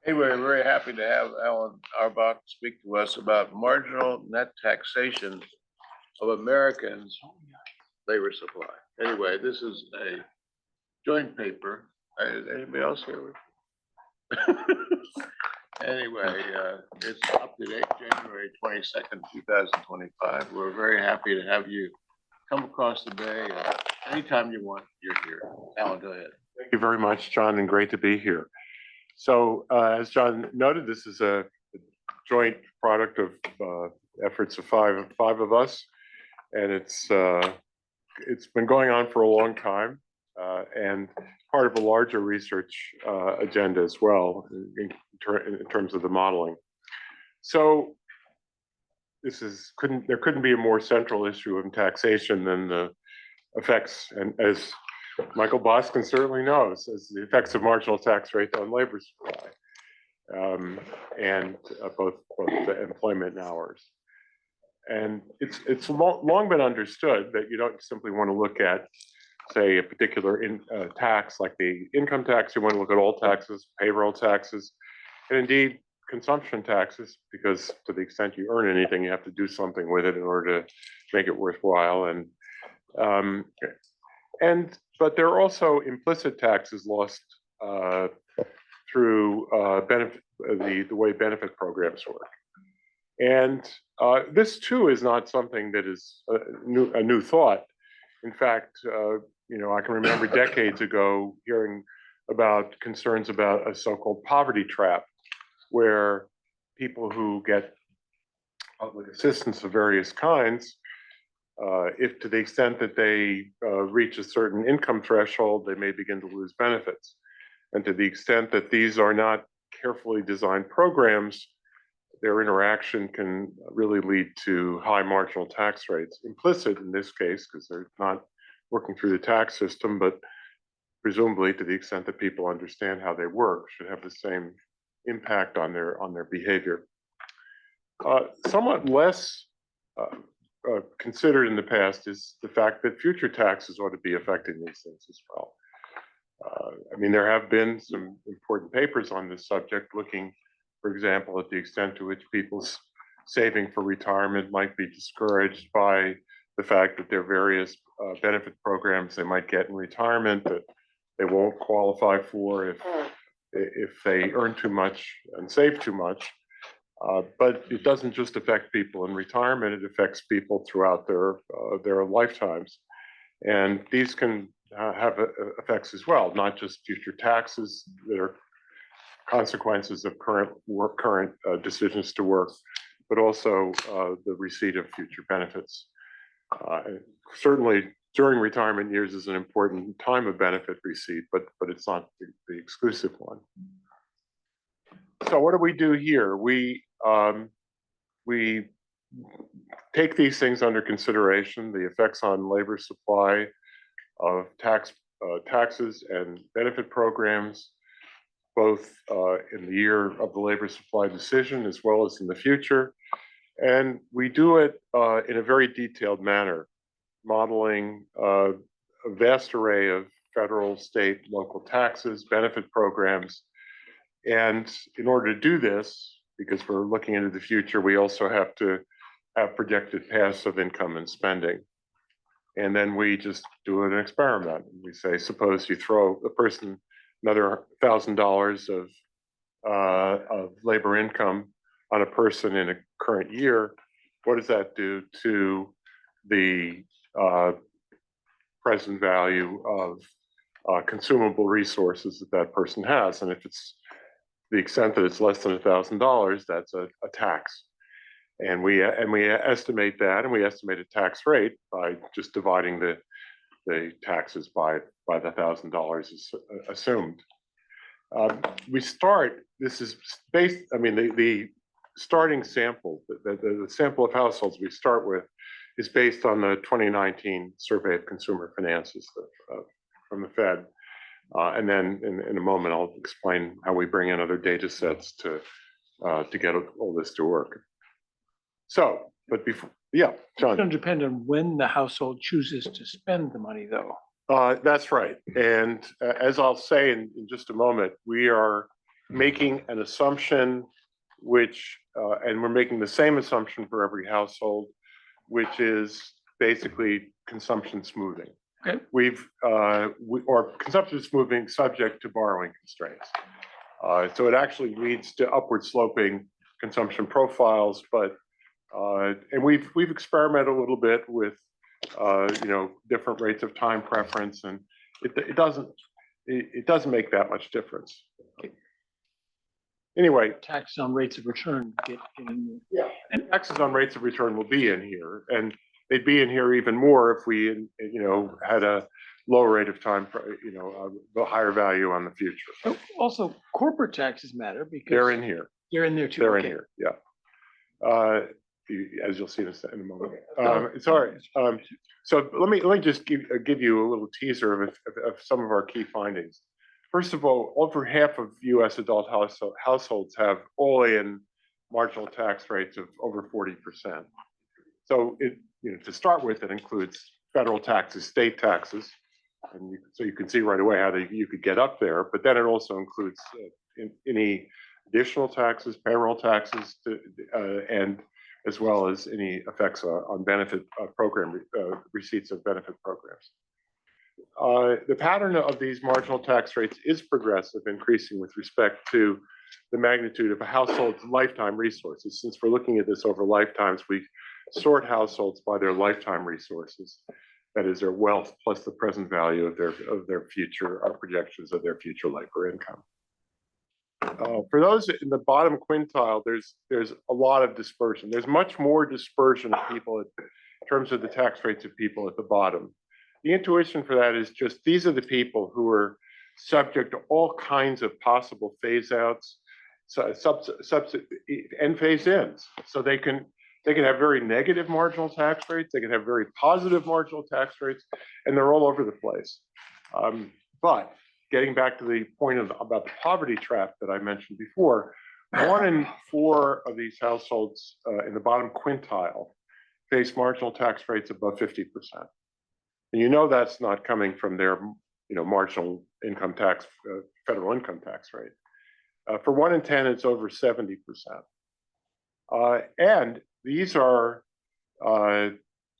Anyway, we're very happy to have Auerbach speak to us about marginal net taxation of Americans' labor supply. Anyway, this is a joint paper. Is anybody else here? Anyway, it's up to date January 22nd, 2025. We're very happy to have you come across the bay. Anytime you want, you're here. Alan, go ahead. Thank you very much, John, and great to be here. So as John noted, this is a joint product of efforts of five of us, and it's been going on for a long time and part of a larger research agenda as well in terms of the modeling. So there couldn't be a more central issue in taxation than the effects, and as Michael Boskin certainly knows, as the effects of marginal tax rate on labor supply and both the employment and hours. And it's long been understood that you don't simply want to look at, say, a particular tax like the income tax. You want to look at all taxes, payroll taxes, and indeed consumption taxes, because to the extent you earn anything, you have to do something with it in order to make it worthwhile. But there are also implicit taxes lost through the way benefit programs work. And this too is not something that is a new thought. In fact, I can remember decades ago hearing about concerns about a so-called poverty trap, where people who get public assistance of various kinds, if to the extent that they reach a certain income threshold, they may begin to lose benefits. And to the extent that these are not carefully designed programs, their interaction can really lead to high marginal tax rates. Implicit in this case, because they're not working through the tax system, but presumably to the extent that people understand how they work, should have the same impact on their behavior. Somewhat less considered in the past is the fact that future taxes ought to be affecting these things as well. There have been some important papers on this subject looking, for example, at the extent to which people's saving for retirement might be discouraged by the fact that there are various benefit programs they might get in retirement that they won't qualify for if they earn too much and save too much. But it doesn't just affect people in retirement, it affects people throughout their lifetimes. And these can have effects as well, not just future taxes that are consequences of current decisions to work, but also the receipt of future benefits. Certainly during retirement years is an important time of benefit receipt, but it's not the exclusive one. So what do we do here? We take these things under consideration, the effects on labor supply of taxes and benefit programs, both in the year of the labor supply decision as well as in the future. And we do it in a very detailed manner, modeling a vast array of federal, state, local taxes, benefit programs. And in order to do this, because we're looking into the future, we also have to have projected paths of income and spending. And then we just do an experiment. We say, suppose you throw a person another $1,000 of labor income on a person in a current year, what does that do to the present value of consumable resources that person has? And if it's the extent that it's less than $1,000, that's a tax. And we estimate that, and we estimate a tax rate by just dividing the taxes by the $1,000 is assumed. We start. This is based. The starting sample, the sample of households we start with, is based on the 2019 survey of consumer finances from the Fed. And then in a moment, I'll explain how we bring in other data sets to get all this to work. So, but before, yeah, John. It's going to depend on when the household chooses to spend the money, though. That's right. And as I'll say in just a moment, we are making an assumption which, and we're making the same assumption for every household, which is basically consumption smoothing. Okay. Or consumption smoothing subject to borrowing constraints. So it actually leads to upward sloping consumption profiles, but and we've experimented a little bit with different rates of time preference, and it doesn't make that much difference. Anyway, Tax on rates of return get in. yeah, and taxes on rates of return will be in here, and they'd be in here even more if we had a lower rate of time, a higher value on the future. Oh, also, corporate taxes matter because They're in here. They're in there too. They're in Okay. here, yeah. As you'll see in a moment. Sorry. So let me just give you a little teaser of some of our key findings. First of all, over half of U.S. adult households have all-in marginal tax rates of over 40%. So to start with, it includes federal taxes, state taxes, and so you can see right away how you could get up there. But then it also includes any additional taxes, payroll taxes, and as well as any effects on benefit program receipts of benefit programs. The pattern of these marginal tax rates is progressive, increasing with respect to the magnitude of a household's lifetime resources. Since we're looking at this over lifetimes, we sort households by their lifetime resources. That is their wealth plus the present value of their future projections of their future life or income. For those in the bottom quintile, there's a lot of dispersion. There's much more dispersion of people in terms of the tax rates of people at the bottom. The intuition for that is just these are the people who are subject to all kinds of possible phase outs, and phase ins. So they can have very negative marginal tax rates, they can have very positive marginal tax rates, and they're all over the place. But getting back to the point about the poverty trap that I mentioned before, 1 in 4 of these households in the bottom quintile face marginal tax rates above 50%. And that's not coming from their marginal income tax, federal income tax rate. For 1 in 10, it's over 70%. And these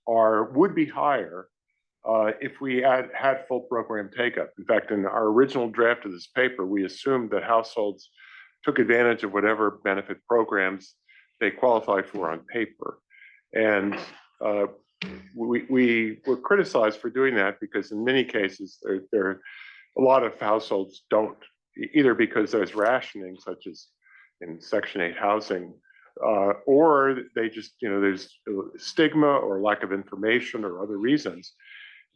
would be higher if we had full program take-up. In fact, in our original draft of this paper, we assumed that households took advantage of whatever benefit programs they qualified for on paper. And we were criticized for doing that because in many cases, there a lot of households don't, either because there's rationing, such as in Section 8 housing, or they just, there's stigma or lack of information or other reasons.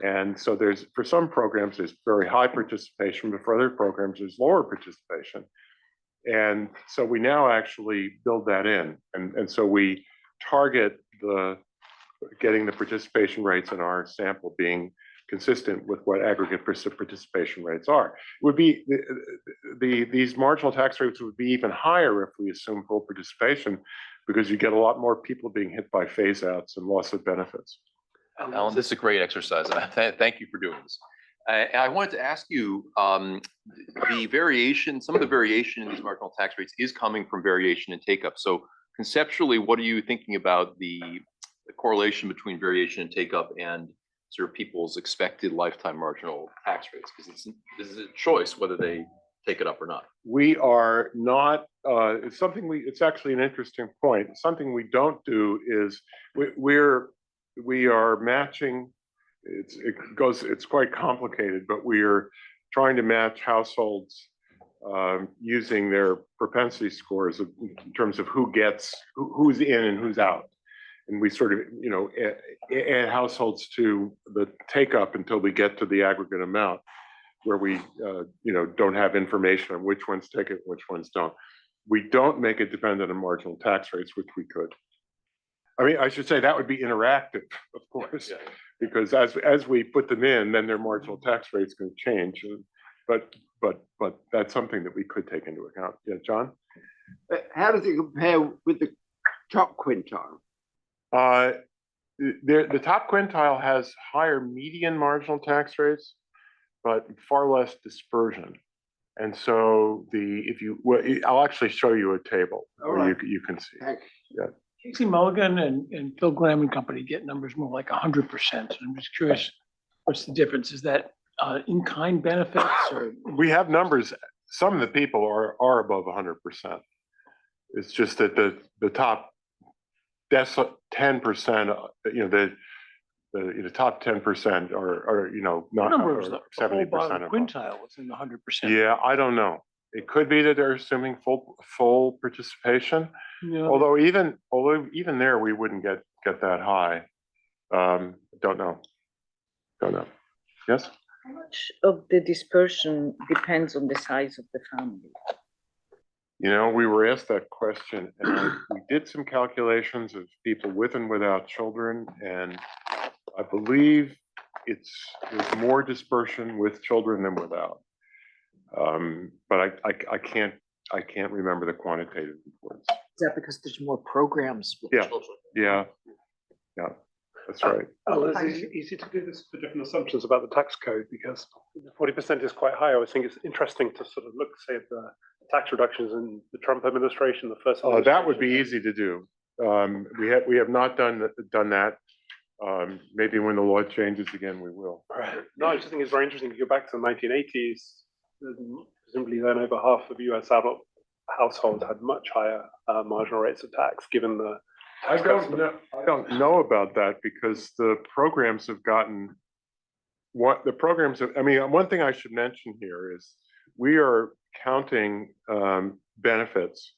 And so for some programs, there's very high participation, but for other programs, there's lower participation. And so we now actually build that in. And so we target getting the participation rates in our sample being consistent with what aggregate participation rates are. It would be these marginal tax rates would be even higher if we assume full participation, because you get a lot more people being hit by phase outs and loss of benefits. Alan, this is a great exercise. Thank you for doing this. I wanted to ask you, some of the variation in these marginal tax rates is coming from variation in take-up. So conceptually, what are you thinking about the correlation between variation in take-up and sort of people's expected lifetime marginal tax rates? Because this is a choice whether they take it up or not. We are not, it's actually an interesting point. Something we don't do is we are matching, it's quite complicated, but we are trying to match households using their propensity scores in terms of who's in and who's out. And we sort of, add households to the take up until we get to the aggregate amount where we, don't have information on which ones take it, which ones don't. We don't make it dependent on marginal tax rates, which we could. I mean, I should say that would be interactive, of course, because as we put them in, then their marginal tax rates can change. But that's something that we could take into account. Yeah, John? How does it compare with the top quintile? The top quintile has higher median marginal tax rates, but far less dispersion. And so I'll actually show you a table where Alright. you can see. Thanks. Casey Mulligan and Phil Graham and company get numbers more like 100%. I'm just curious, what's the difference? Is that in-kind benefits or? We have numbers, some of the people are above 100%. It's just that the top 10%, the top 10% are not Number was the whole 70% bottom above. quintile was in the 100%. Yeah, I don't know. It could be that they're assuming full participation. Yeah. Although even there, we wouldn't get that high. Don't know. Yes? How much of the dispersion depends on the size of the family? We were asked that question, and we did some calculations of people with and without children, and I believe there's more dispersion with children than without. But I can't remember the quantitative reports. Is that because there's more programs with Yeah. children? Yeah, that's right. Well, it's easy to do this for different assumptions about the tax code because 40% is quite high. I always think it's interesting to sort of look, say, at the tax reductions in the Trump administration, the first. That would be easy to do. We have not done that. Maybe when the law changes again, we will. Right. No, I just think it's very interesting to go back to the 1980s. Presumably then over half of US adult households had much higher marginal rates of tax, given the I don't know about that because the programs have gotten one thing I should mention here is we are counting benefits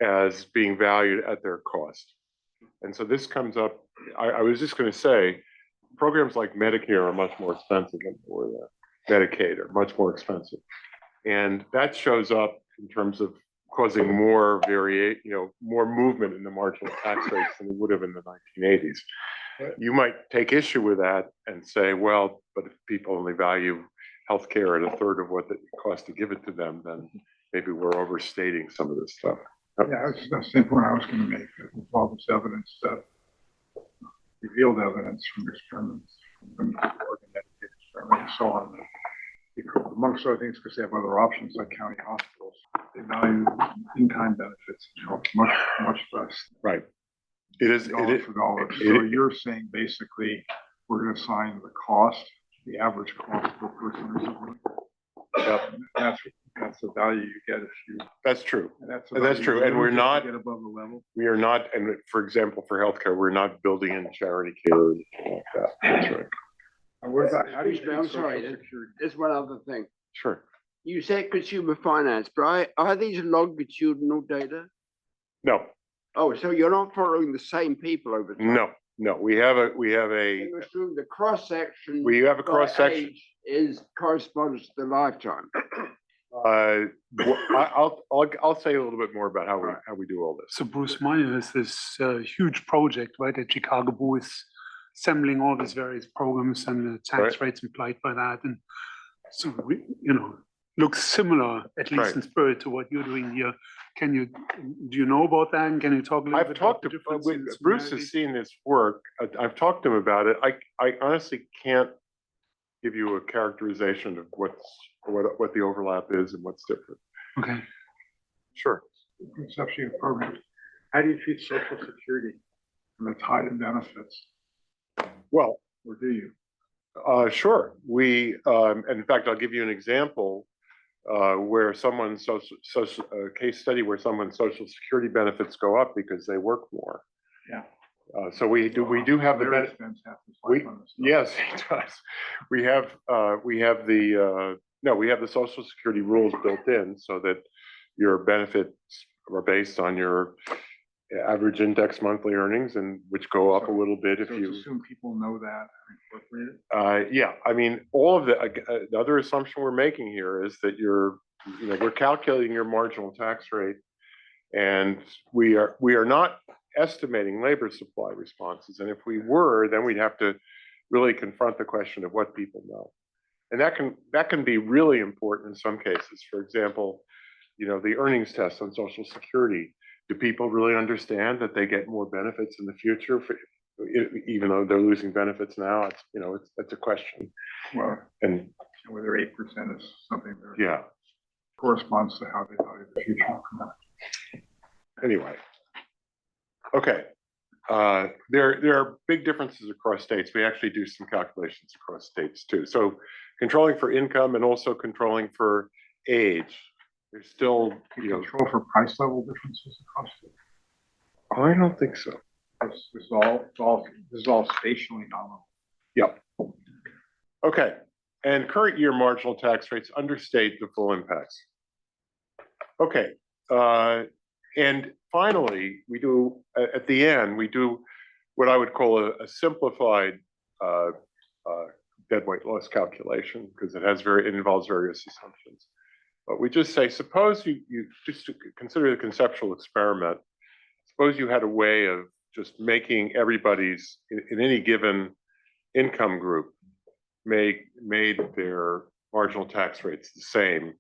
as being valued at their cost. And so this comes up, I was just going to say, programs like Medicare are much more expensive or Medicaid are much more expensive. And that shows up in terms of causing more more movement in the marginal tax rates than it would have in the 1980s. Right. You might take issue with that and say, well, but if people only value healthcare at a third of what it costs to give it to them, then maybe we're overstating some of this stuff. Yeah, that's the same point I was going to make. With all this evidence, revealed evidence from experiments, from organic experiments, and so on. Amongst other things, because they have other options like county hospitals, they value in-kind benefits much less. Right. It is Dollar for dollar. So you're saying basically we're going to assign the cost, the average cost per person or something. Yep. That's the value you get if you. That's true. That's true. And we're not get above the level. We are not, and for example, for healthcare, we're not building in charity care or anything like that. That's right. And what about how do you Excuse me, treat I'm sorry, Social Security? there's one other thing. Sure. You said consumer finance, but are these longitudinal data? No, Oh, so you're not following the same people over time? no. We have a You assume the cross-section. We have a by cross-section. age corresponds to the lifetime. I'll say a little bit more about how we do all this. So Bruce Meyer has this huge project, right, at Chicago Booth, assembling all these various programs and the tax Right. rates implied by that. And so, looks similar, at least Right. in spirit, to what you're doing here. Do you know about that? And can you talk a little I've bit talked about to the difference in Bruce similarities? has seen this work. I've talked to him about it. I honestly can't give you a characterization of what the overlap is and what's different. Okay. Sure. Conception of programs. How do you treat Social Security and the tied in benefits, Well, or do you? sure. In fact, I'll give you an example where someone's a case study where someone's Social Security benefits go up because they work more. Yeah. So we do have the Their benefit. expense half the We, life on this stuff. yes, it does. We have the Social Security rules built in so that your benefits are based on your average index monthly earnings, and which go up a little bit if So you. it's assume people know that and incorporate it. Yeah, I mean, all of the other assumption we're making here is that we're calculating your marginal tax rate, and we are not estimating labor supply responses. And if we were, then we'd have to really confront the question of what people know, and that can be really important in some cases. For example, the earnings test on Social Security. Do people really understand that they get more benefits in the future, even though they're losing benefits now? That's a question. Well, And whether 8% is something. yeah, corresponds to how they value the future. Anyway. Okay. There are big differences across states. We actually do some calculations across states too. So controlling for income and also controlling for age. There's still, you know, Control for price level differences across it. I don't think so. This is all spatially nominal. Yep. Okay. And current year marginal tax rates understate the full impacts. Okay. And finally, we do, at the end, we do what I would call a simplified deadweight loss calculation, because it involves various assumptions. But we just say, suppose you just to consider the conceptual experiment, suppose you had a way of just making everybody's, in any given income group, made their marginal tax rates the same,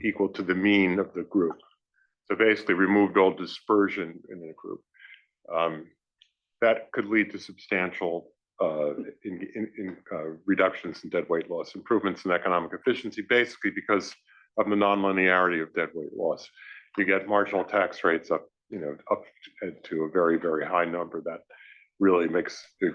equal to the mean of the group. So basically removed all dispersion in the group. That could lead to substantial reductions in deadweight loss, improvements in economic efficiency, basically because of the nonlinearity of deadweight loss. You get marginal tax rates up to a very, very high number that really makes the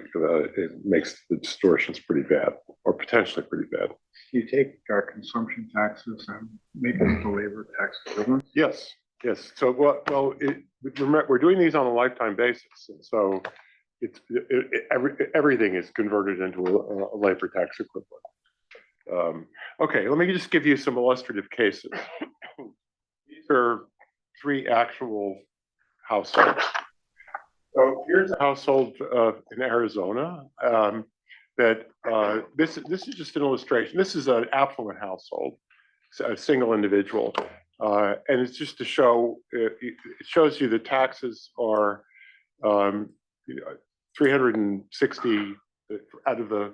distortions pretty bad, or potentially pretty bad. You take our consumption taxes and make them the labor tax equivalent. Yes. Yes. So remember, we're doing these on a lifetime basis, and so everything is converted into a labor tax equivalent. Okay, let me just give you some illustrative cases. These are 3 actual households. So here's a household in Arizona this is just an illustration. This is an affluent household, a single individual. And it's just to show, it shows you the taxes are 360 out of the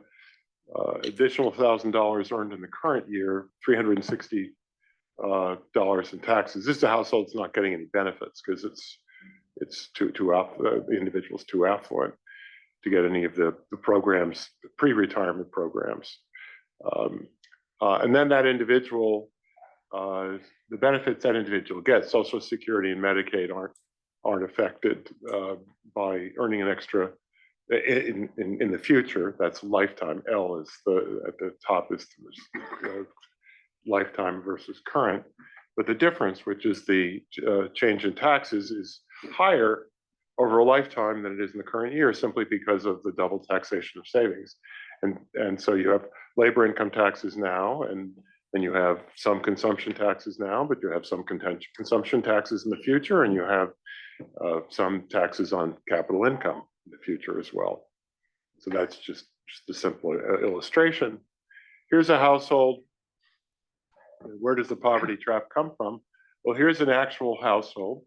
additional $1,000 earned in the current year, $360 in taxes. This is a household that's not getting any benefits because it's the individual's too affluent to get any of the programs, the pre-retirement programs. And then that individual, the benefits that individual gets, Social Security and Medicaid, aren't affected by earning an extra in the future. That's lifetime. L is at the top is lifetime versus current. But the difference, which is the change in taxes, is higher over a lifetime than it is in the current year, simply because of the double taxation of savings. And so you have labor income taxes now, and then you have some consumption taxes now, but you have some consumption taxes in the future, and you have some taxes on capital income in the future as well. So that's just a simple illustration. Here's a household. Where does the poverty trap come from? Well, here's an actual household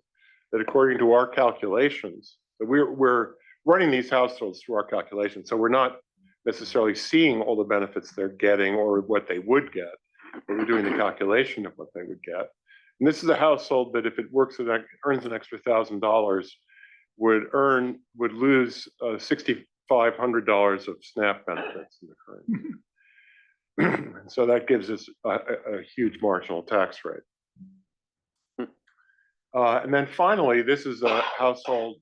that, according to our calculations, we're running these households through our calculations. So we're not necessarily seeing all the benefits they're getting or what they would get, but we're doing the calculation of what they would get. And this is a household that, if it earns an extra $1,000, would lose $6,500 of SNAP benefits in the current year. And so that gives us a huge marginal tax rate. And then finally, this is a household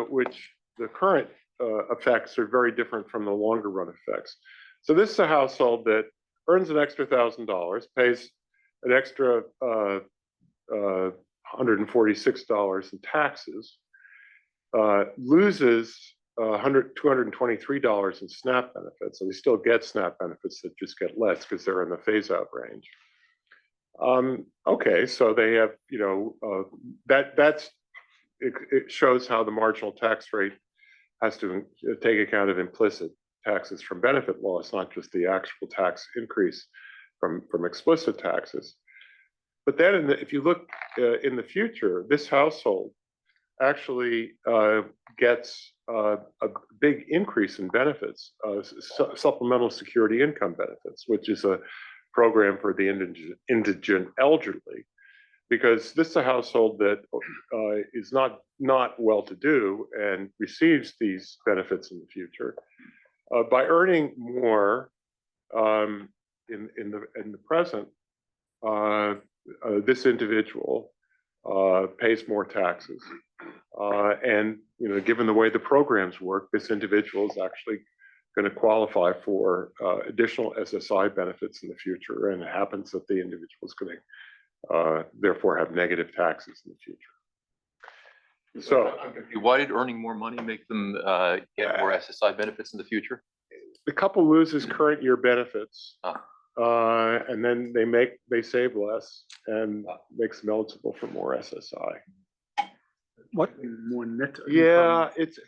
which the current effects are very different from the longer run effects. So this is a household that earns an extra $1,000, pays an extra $146 in taxes, loses $223 in SNAP benefits. So they still get SNAP benefits that just get less because they're in the phase out range. Okay, so they have, it shows how the marginal tax rate has to take account of implicit taxes from benefit loss, not just the actual tax increase from explicit taxes. But then if you look in the future, this household actually gets a big increase in benefits, supplemental security income benefits, which is a program for the indigent elderly, because this is a household that is not well-to-do and receives these benefits in the future. By earning more in the present, this individual pays more taxes. And, given the way the programs work, this individual is actually going to qualify for additional SSI benefits in the future. And it happens that the individual is going to therefore have negative taxes in the future. So Why did earning more money make them get more SSI benefits in the future? the couple loses current year benefits. And then they save less and makes them eligible for more SSI. What? More net. Yeah, it's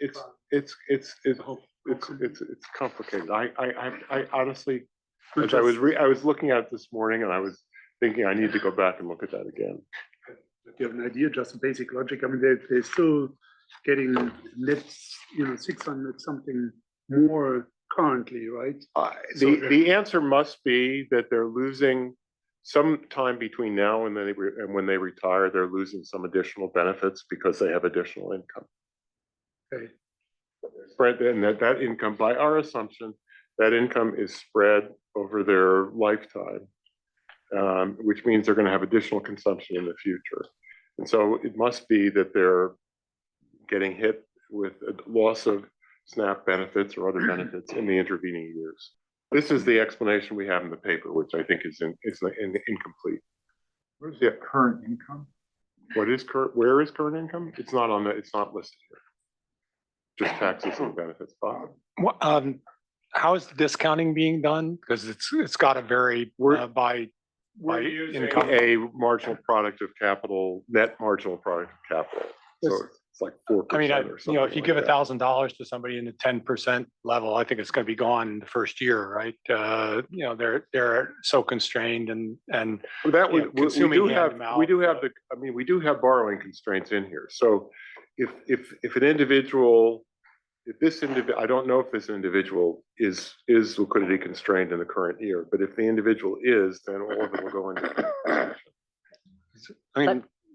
complicated. I honestly, as I was looking at it this morning and I was thinking I need to go back and look at that again. Do you have an idea, just a basic logic? I mean, they're still getting net, 600 something more currently, right? The answer must be that they're losing some time between now and when they retire, they're losing some additional benefits because they have additional income. Okay. Spread, and that income, by our assumption, that income is spread over their lifetime, which means they're going to have additional consumption in the future. And so it must be that they're getting hit with a loss of SNAP benefits or other benefits in the intervening years. This is the explanation we have in the paper, which I think is incomplete. Where's the current income? What is current? Where is current income? It's not on the. It's not listed here. Just taxes and benefits. Bob. How is the discounting being done? Because it's got to vary by income. A marginal product of capital, net marginal product of capital. So it's like 4%. I mean, or something if you give $1,000 to somebody in the 10% level, I think it's going to be gone in the first year, right? They're so constrained and that we do have borrowing constraints in here. So if this individual, I don't know if this individual is liquidity constrained in the current year, but if the individual is, then all of it will go into.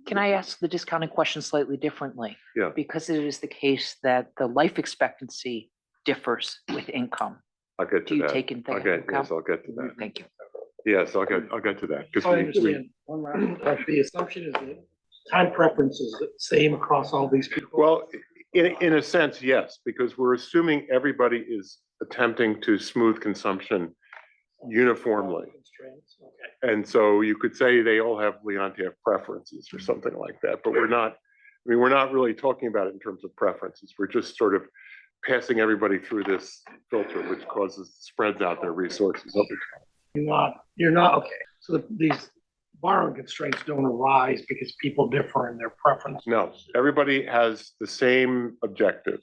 Can I ask the discounting question slightly differently? Yeah. Because it is the case that the life expectancy differs with income. I'll get to Do you that. take into account? Yes, I'll get to that. Thank you. Yes, I'll get to that. I understand. The assumption is that time preference is the same across all these people. Well, in a sense, yes, because we're assuming everybody is attempting to smooth consumption uniformly. And so you could say they all have Leontief preferences or something like that, but we're not really talking about it in terms of preferences. We're just sort of passing everybody through this filter, which spreads out their resources over time. You're not, okay. So these borrowing constraints don't arise because people differ in their preferences. No, everybody has the same objective.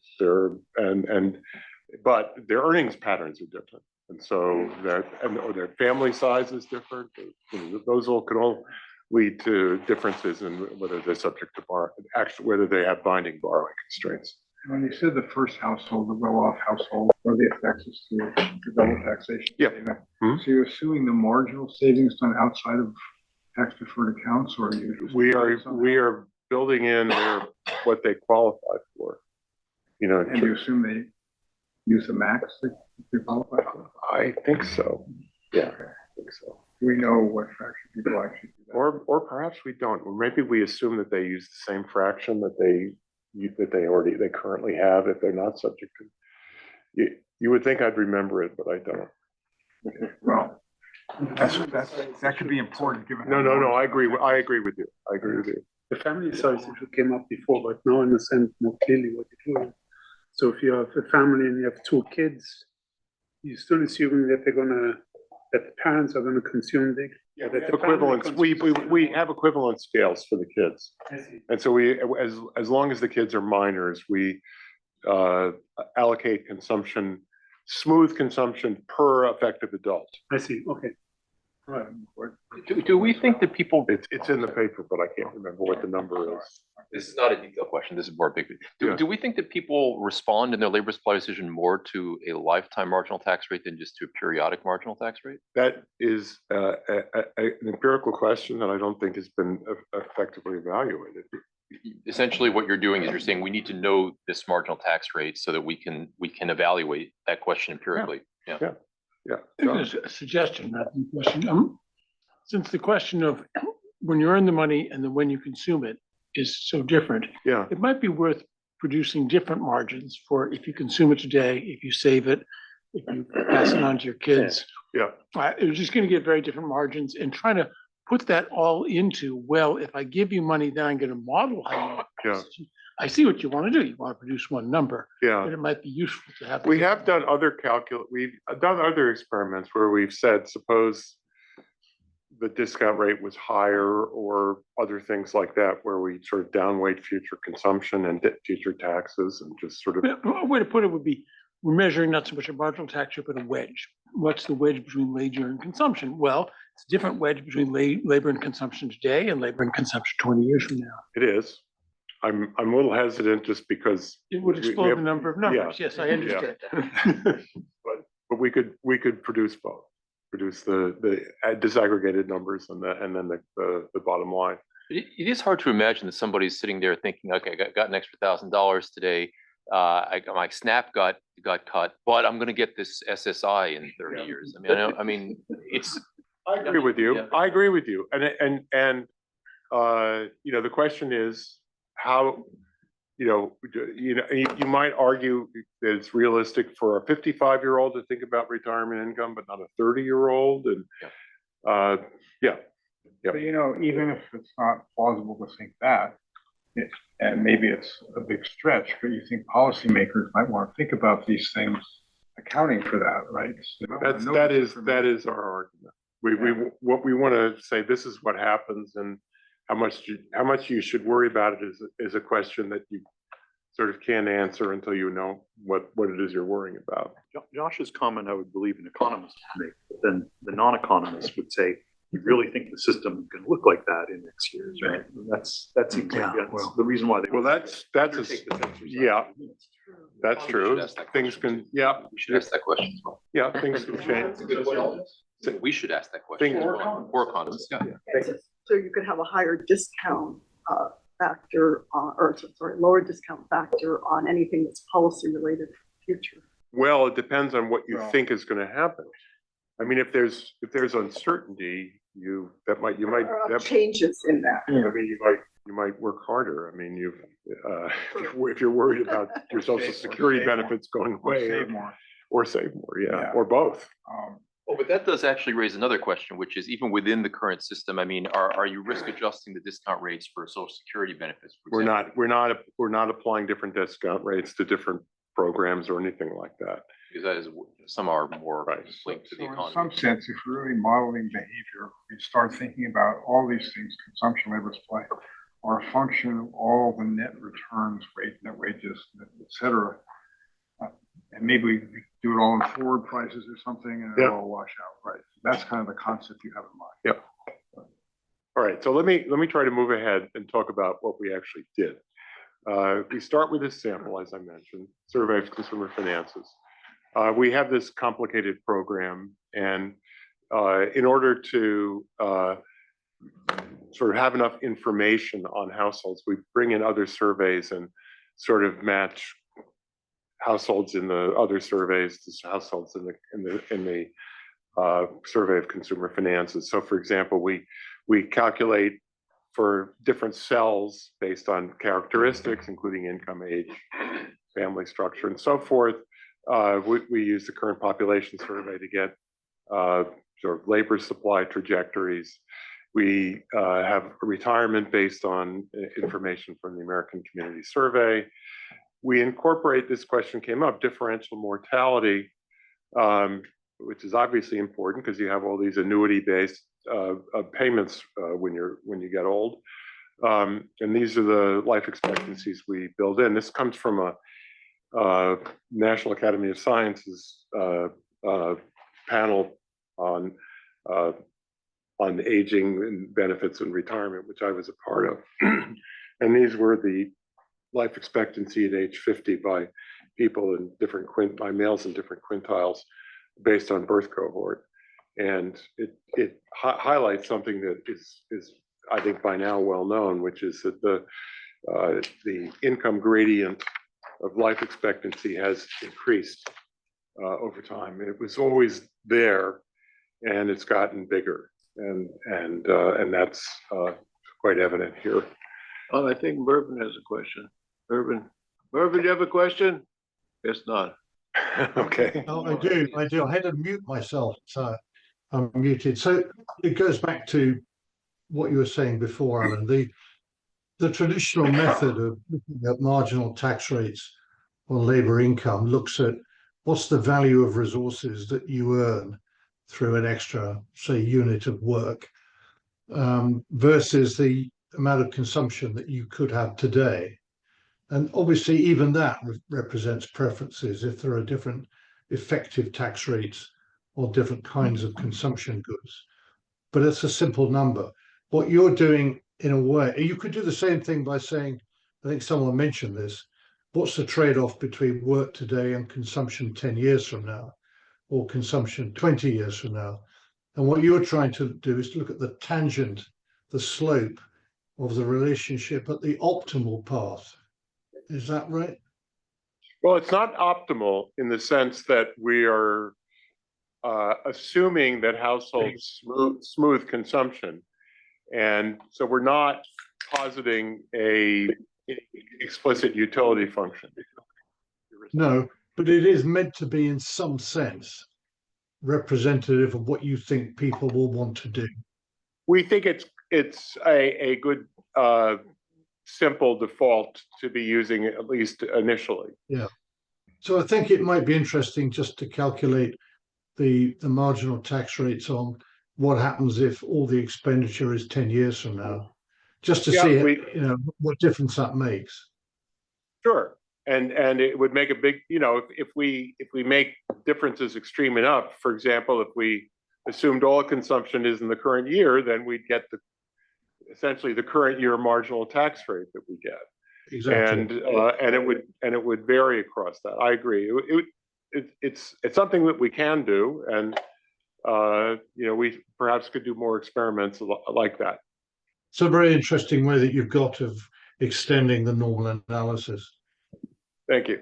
But their earnings patterns are different. And so their family size is different. Those could all lead to differences in whether they're subject to whether they have binding borrowing constraints. When you said the first household, the well-off household, or the effects is to double taxation. Yeah. So you're assuming the marginal savings done outside of tax deferred accounts, or you? We are building in what they qualify for. And you assume they use the max that they qualify for? I think so. Yeah, I think so. Do we know what fraction people actually do that? Or perhaps we don't. Or maybe we assume that they use the same fraction that they currently have if they're not subject to. You would think I'd remember it, but I don't. Okay. Well, that could be important given. No. I agree with you. The family size issue came up before, but now I understand more clearly what you're doing. So if you have a family and you have 2 kids, you're still assuming that that the parents are gonna consume the equivalence. We have equivalent scales for the kids. And so as long as the kids are minors, we allocate consumption, smooth consumption per effective adult. I see, okay. Right. Do we think that people? It's in the paper, but I can't remember what the number is. This is not a detailed question. This is more big. Do we think that people respond in their labor supply decision more to a lifetime marginal tax rate than just to a periodic marginal tax rate? That is an empirical question that I don't think has been effectively evaluated. Essentially, what you're doing is you're saying we need to know this marginal tax rate so that we can evaluate that question empirically. Yeah. There's a suggestion, not a question. Since the question of when you earn the money and then when you consume it is so different. Yeah, It might be worth producing different margins for if you consume it today, if you save it, if you pass it on to your kids. yeah, You're just going to get very different margins, and trying to put that all into, well, if I give you money, then I'm going to model how you want Yeah. to. I see what you want to do. You want to produce one number, yeah. but it might be useful to have. We have done other we've done other experiments where we've said, suppose the discount rate was higher or other things like that, where we sort of downweight future consumption and future taxes and just sort of, A way to put it would be, we're measuring not so much a marginal tax rate, but a wedge. What's the wedge between labor and consumption? Well, it's a different wedge between labor and consumption today and labor and consumption 20 years from now. it is. I'm a little hesitant just because. It would we explode have- the number of numbers. Yes, I understand. But we could produce both, produce the disaggregated numbers and then the bottom line. It is hard to imagine that somebody's sitting there thinking, okay, I got an extra $1,000 today. My SNAP got cut, but I'm gonna get this SSI in 30 years. I mean, it's. I agree with you. Yeah. I agree with you. And you know, the question is how, you might argue that it's realistic for a 55-year-old to think about retirement income, but not a 30-year-old. And yeah. But even if it's not plausible to think that, and maybe it's a big stretch, but you think policymakers might want to think about these things, accounting for that, right? So that is our argument. What we want to say, this is what happens, and how much you should worry about it is a question that you sort of can't answer until you know what it is you're worrying about. Josh's comment, I would believe an economist would make, but then the non-economist would say, you really think the system is going to look like that in next years, right? And that seems like that's the reason why they. Well, that's yeah, that's true. Things can, yeah. We should ask that question as well. Yeah, things can change. We should ask that question. Things- Or economists, yeah. So you could have a higher discount factor, lower discount factor on anything that's policy related for the future. Well, it depends on what you think is going to happen. I mean, if there's uncertainty, you might Changes in that. I mean, you might work harder. I mean, if you're worried about your social security benefits going away, or save more, yeah, or both. Oh, but that does actually raise another question, which is even within the current system, I mean, are you risk adjusting the discount rates for social security benefits? For example? We're not applying different discount rates to different programs or anything like that. Because that is, some are more linked to the So in economy. some sense, if we're really modeling behavior, we start thinking about all these things, consumption, labor supply, are a function of all the net returns, net wages, et cetera. And maybe we do it all in forward prices or something, and it'll all wash out, right? That's kind of the concept you have in mind. Yep. All right, so let me try to move ahead and talk about what we actually did. We start with this sample, as I mentioned, Survey of Consumer Finances. We have this complicated program, and in order to sort of have enough information on households, we bring in other surveys and sort of match households in the other surveys to households in the Survey of Consumer Finances. So, for example, we calculate for different cells based on characteristics, including income, age, family structure, and so forth. We use the current population survey to get sort of labor supply trajectories. We have a retirement based on information from the American Community Survey. We incorporate, this question came up, differential mortality, which is obviously important because you have all these annuity-based payments when you get old. And these are the life expectancies we build in. This comes from a National Academy of Sciences panel on aging and benefits and retirement, which I was a part of. And these were the life expectancy at age 50 by people in different by males in different quintiles based on birth cohort. And it highlights something that is I think by now well known, which is that the income gradient of life expectancy has increased over time. It was always there, and it's gotten bigger. And that's quite evident here. Oh, I think Mervyn has a question. Mervyn, do you have a question? Guess not. Okay. Oh, I do. I had to mute myself, so I'm muted. So it goes back to what you were saying before, Alan. The traditional method of looking at marginal tax rates on labour income looks at what's the value of resources that you earn through an extra, say, unit of work versus the amount of consumption that you could have today. And obviously, even that represents preferences if there are different effective tax rates or different kinds of consumption goods. But it's a simple number. What you're doing in a way, you could do the same thing by saying, I think someone mentioned this, what's the trade-off between work today and consumption 10 years from now, or consumption 20 years from now? And what you're trying to do is to look at the tangent, the slope of the relationship at the optimal path. Is that right? Well, it's not optimal in the sense that we are assuming that households smooth consumption. And so we're not positing a explicit utility function. No, but it is meant to be in some sense representative of what you think people will want to do. We think it's a good simple default to be using, at least initially. Yeah. So I think it might be interesting just to calculate the marginal tax rates on what happens if all the expenditure is 10 years from now, just to see what difference that makes. Sure. And it would make a big, if we make differences extreme enough, for example, if we assumed all consumption is in the current year, then we'd get essentially the current year marginal tax rate that we get. Exactly. And it would vary across that. I agree. It's something that we can do, and we perhaps could do more experiments like that. It's a very interesting way that you've got of extending the normal analysis. Thank you.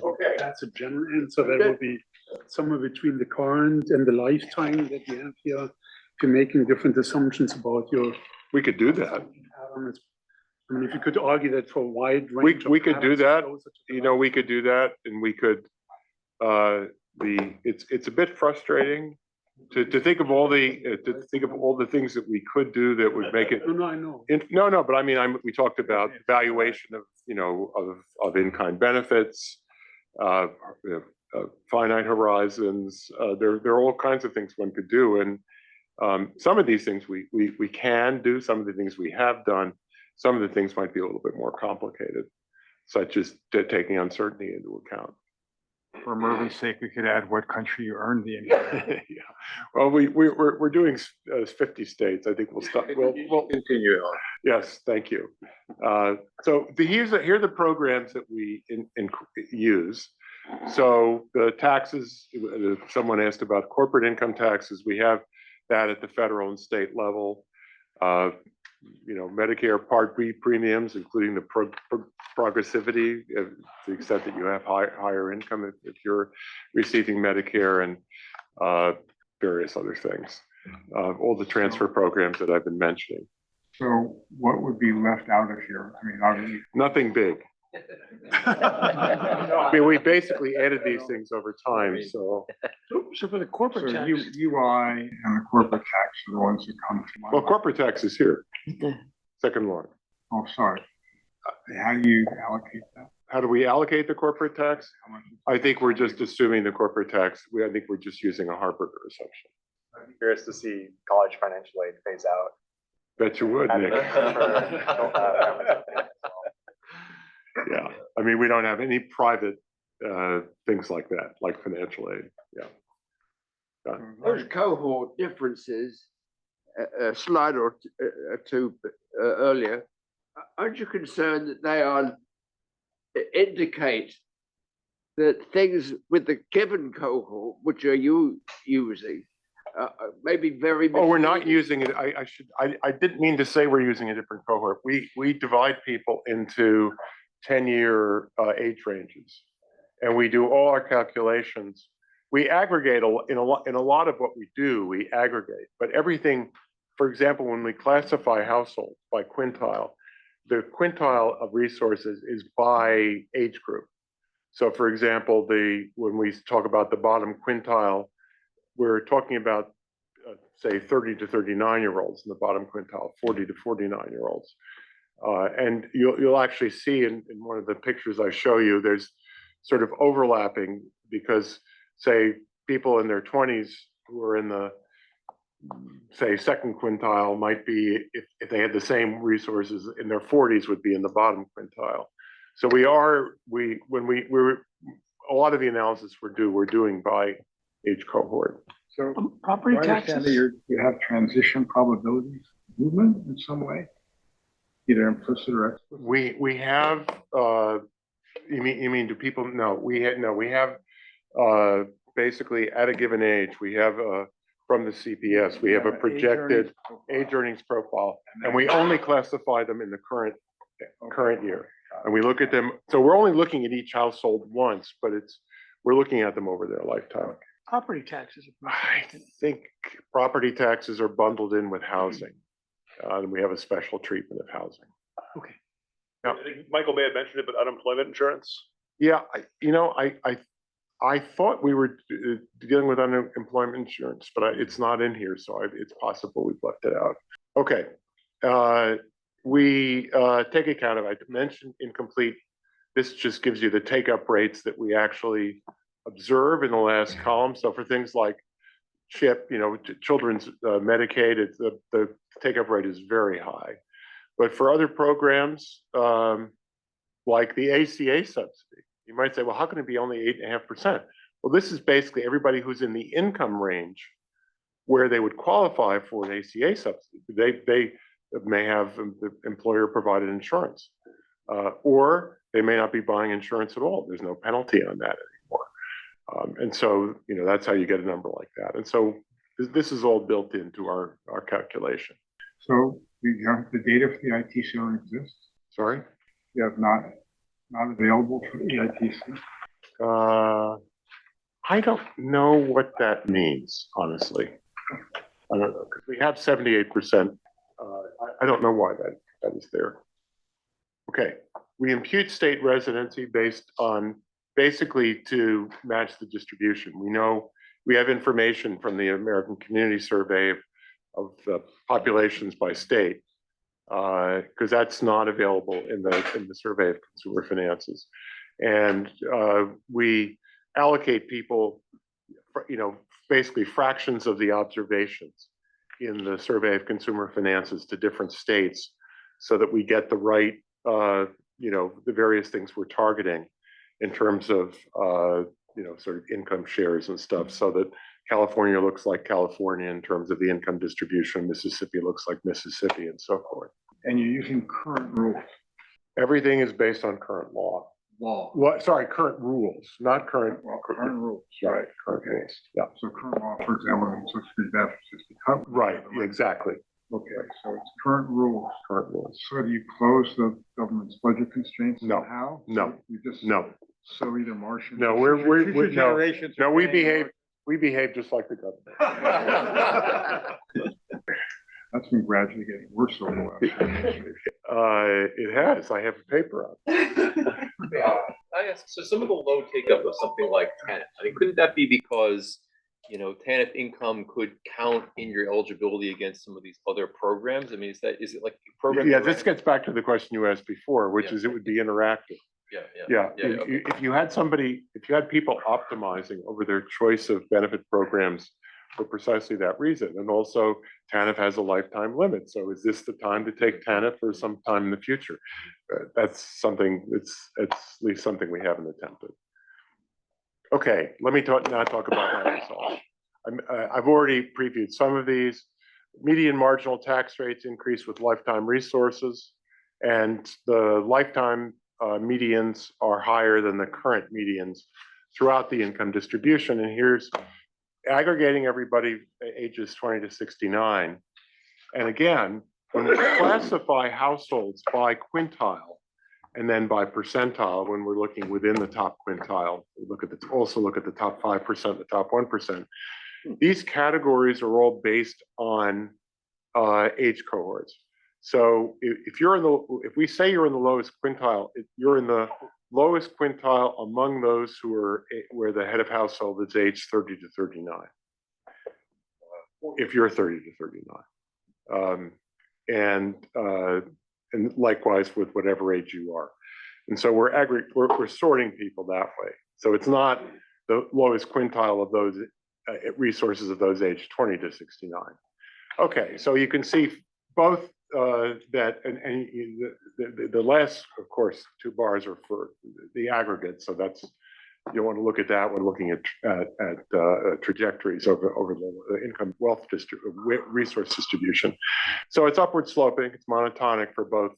Okay, that's a general answer. That would be somewhere between the current and the lifetime that you have here. If you're making different assumptions about your, we could do that. Patterns. I mean, if you could argue that for a wide range, we could do that. We could do that, and we could. It's a bit frustrating to think of all the things that we could do that would make it. No, I know. No, but I mean, we talked about valuation of of in-kind benefits, finite horizons. There are all kinds of things one could do, and some of these things we can do. Some of the things we have done. Some of the things might be a little bit more complicated, such as taking uncertainty into account. For Mervyn's sake, we could add what country you earned the income. Yeah. Well, we're doing 50 states. I think we'll stop. We'll continue on. Yes, thank you. So here are the programs that we use. So the taxes. Someone asked about corporate income taxes. We have that at the federal and state level. Medicare Part B premiums, including the progressivity, to the extent that you have higher income if you're receiving Medicare, and various other things. All the transfer programs that I've been mentioning. So what would be left out of here? I mean, obviously, nothing big. I mean, we basically added these things over time. So for the corporate tax, UI and the corporate tax are the ones that come to mind. Well, corporate tax is here. Second one. Oh, sorry. How do you allocate that? How do we allocate the corporate tax? I think we're just assuming the corporate tax. I think we're just using a Harberger assumption. I'm curious to see college financial aid phase out. Bet you would, Nick. Yeah, I mean, we don't have any private things like that, like financial aid. Yeah. Those cohort differences, a slide or two earlier, aren't you concerned that they indicate that things with the given cohort, which are you using, maybe very. Oh, we're not using it. I didn't mean to say we're using a different cohort. We divide people into 10-year age ranges, and we do all our calculations. we aggregate in a lot of what we do, we aggregate, but everything, for example, when we classify households by quintile, the quintile of resources is by age group. So for example, when we talk about the bottom quintile, we're talking about say 30 to 39-year-olds in the bottom quintile, 40 to 49-year-olds. And you'll actually see in one of the pictures I show you, there's sort of overlapping because say people in their 20s who are in the say second quintile might be, if they had the same resources in their 40s would be in the bottom quintile. So we're a lot of the analysis we're doing by age cohort. So Property do I understand that taxes. you have transition probabilities movement in some way, either implicit or explicit? We have, you mean do people, no, we have basically at a given age, we have from the CPS, we have a projected age earnings profile, and we only classify them in the current year. And we look at them, so we're only looking at each household once, but we're looking at them over their lifetime. Property taxes. I think property taxes are bundled in with housing. And we have a special treatment of housing. Okay. Yeah. I think Michael may have mentioned it, but unemployment insurance. Yeah, I thought we were dealing with unemployment insurance, but it's not in here, so it's possible we've left it out. Okay. We take account of, I mentioned incomplete. This just gives you the take-up rates that we actually observe in the last column. So for things like CHIP, children's Medicaid, the take-up rate is very high. But for other programs, like the ACA subsidy, you might say, well, how can it be only 8.5%? Well, this is basically everybody who's in the income range where they would qualify for an ACA subsidy. They may have the employer provided insurance, or they may not be buying insurance at all. There's no penalty on that anymore. And so, that's how you get a number like that. And so this is all built into our calculation. So the data for the ITC don't exist? Sorry? You have not available for the ITC? I don't know what that means, honestly. I don't know, because we have 78%. I don't know why that is there. Okay, we impute state residency based on basically to match the distribution. We know we have information from the American Community Survey of the populations by state, because that's not available in the Survey of Consumer Finances. And we allocate people, basically fractions of the observations in the Survey of Consumer Finances to different states so that we get the right, the various things we're targeting in terms of, sort of income shares and stuff, so that California looks like California in terms of the income distribution, Mississippi looks like Mississippi, and so forth. And you're using current rules? Everything is based on current law. Current rules, not current. Well, current rules. Right, current rules, yeah. So current law, for example, in Social Security benefits is become. Right, exactly. Okay, so it's current rules. Current rules. So do you close the government's budget constraints? No. How? No. You just. No. So either Martian. No, we behave just like the government. That's been gradually getting worse over the last few years. It has. I have a paper on it. I ask, so some of the low take-up of something like TANF, couldn't that be because, TANF income could count in your eligibility against some of these other programs? Is it like program? Yeah, this gets back to the question you asked before, which is it would be interactive. Yeah. Okay. If you had people optimizing over their choice of benefit programs for precisely that reason, and also TANF has a lifetime limit. So is this the time to take TANF or some time in the future? That's something, it's at least something we haven't attempted. Okay, let me now talk about my results. I've already previewed some of these. Median marginal tax rates increase with lifetime resources, and the lifetime medians are higher than the current medians throughout the income distribution. And here's aggregating everybody ages 20 to 69. And again, when we classify households by quintile, And then by percentile, when we're looking within the top quintile, we also look at the top 5%, the top 1%. These categories are all based on age cohorts. So if we say you're in the lowest quintile, you're in the lowest quintile among those where the head of household is age 30 to 39. If you're 30 to 39. And likewise with whatever age you are. And so we're sorting people that way. So it's not the lowest quintile of those resources of those age 20 to 69. Okay, so you can see both that, and the last, of course, two bars are for the aggregate. So that's, you want to look at that when looking at trajectories over the income wealth resource distribution. So it's upward sloping, it's monotonic for both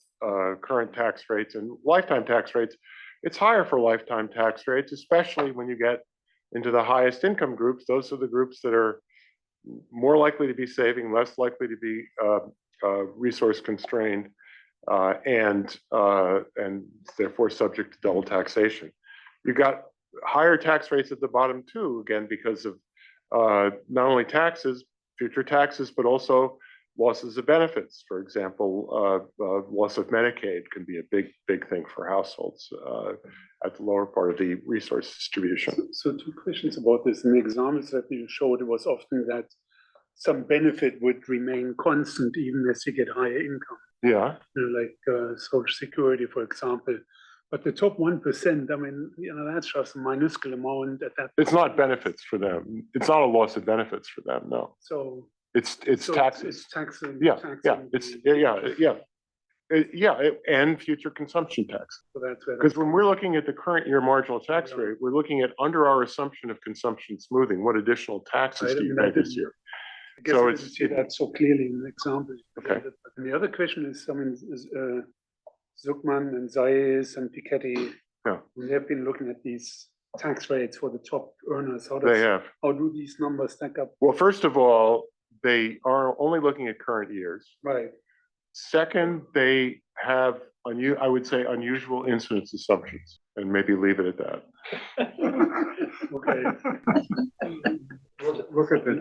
current tax rates and lifetime tax rates. It's higher for lifetime tax rates, especially when you get into the highest income groups. Those are the groups that are more likely to be saving, less likely to be resource constrained, and therefore subject to double taxation. You've got higher tax rates at the bottom too, again, because of not only taxes, future taxes, but also losses of benefits. For example, loss of Medicaid can be a big thing for households at the lower part of the resource distribution. So two questions about this. In the examples that you showed, it was often that some benefit would remain constant even as you get higher income. Yeah. Like Social Security, for example. But the top 1%, I mean, that's just a minuscule amount at that. It's not benefits for them. It's not a loss of benefits for them. No. So it's so taxes. It's taxing. Yeah. Taxing And future consumption tax. So that's where. Because when we're looking at the current year marginal tax rate, we're looking at under our assumption of consumption smoothing. What additional taxes do you pay this year? I guess I didn't see that so clearly in the example. Okay. And the other question is, I mean, Zuckman and Zayes and Piketty, we have been looking at these tax rates for the top earners. How do these numbers stack up? Well, first of all, they are only looking at current years. Right. Second, they have, I would say, unusual incidence assumptions, and maybe leave it at that. Okay. Look at this.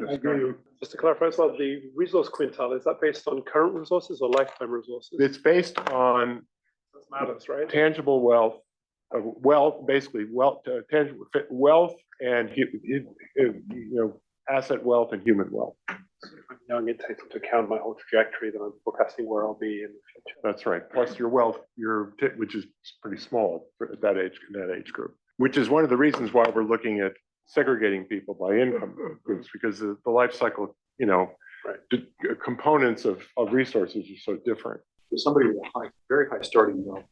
Just to clarify as well, the resource quintile, is that based on current resources or lifetime resources? It's based on matters, right? Tangible wealth, basically tangible wealth and asset wealth and human wealth. So if I'm young, it takes into account my whole trajectory that I'm forecasting where I'll be in the future. That's right. Plus your wealth, which is pretty small for that age group. Which is one of the reasons why we're looking at segregating people by income groups, because the life cycle, components of resources are so different. So somebody with a very high starting wealth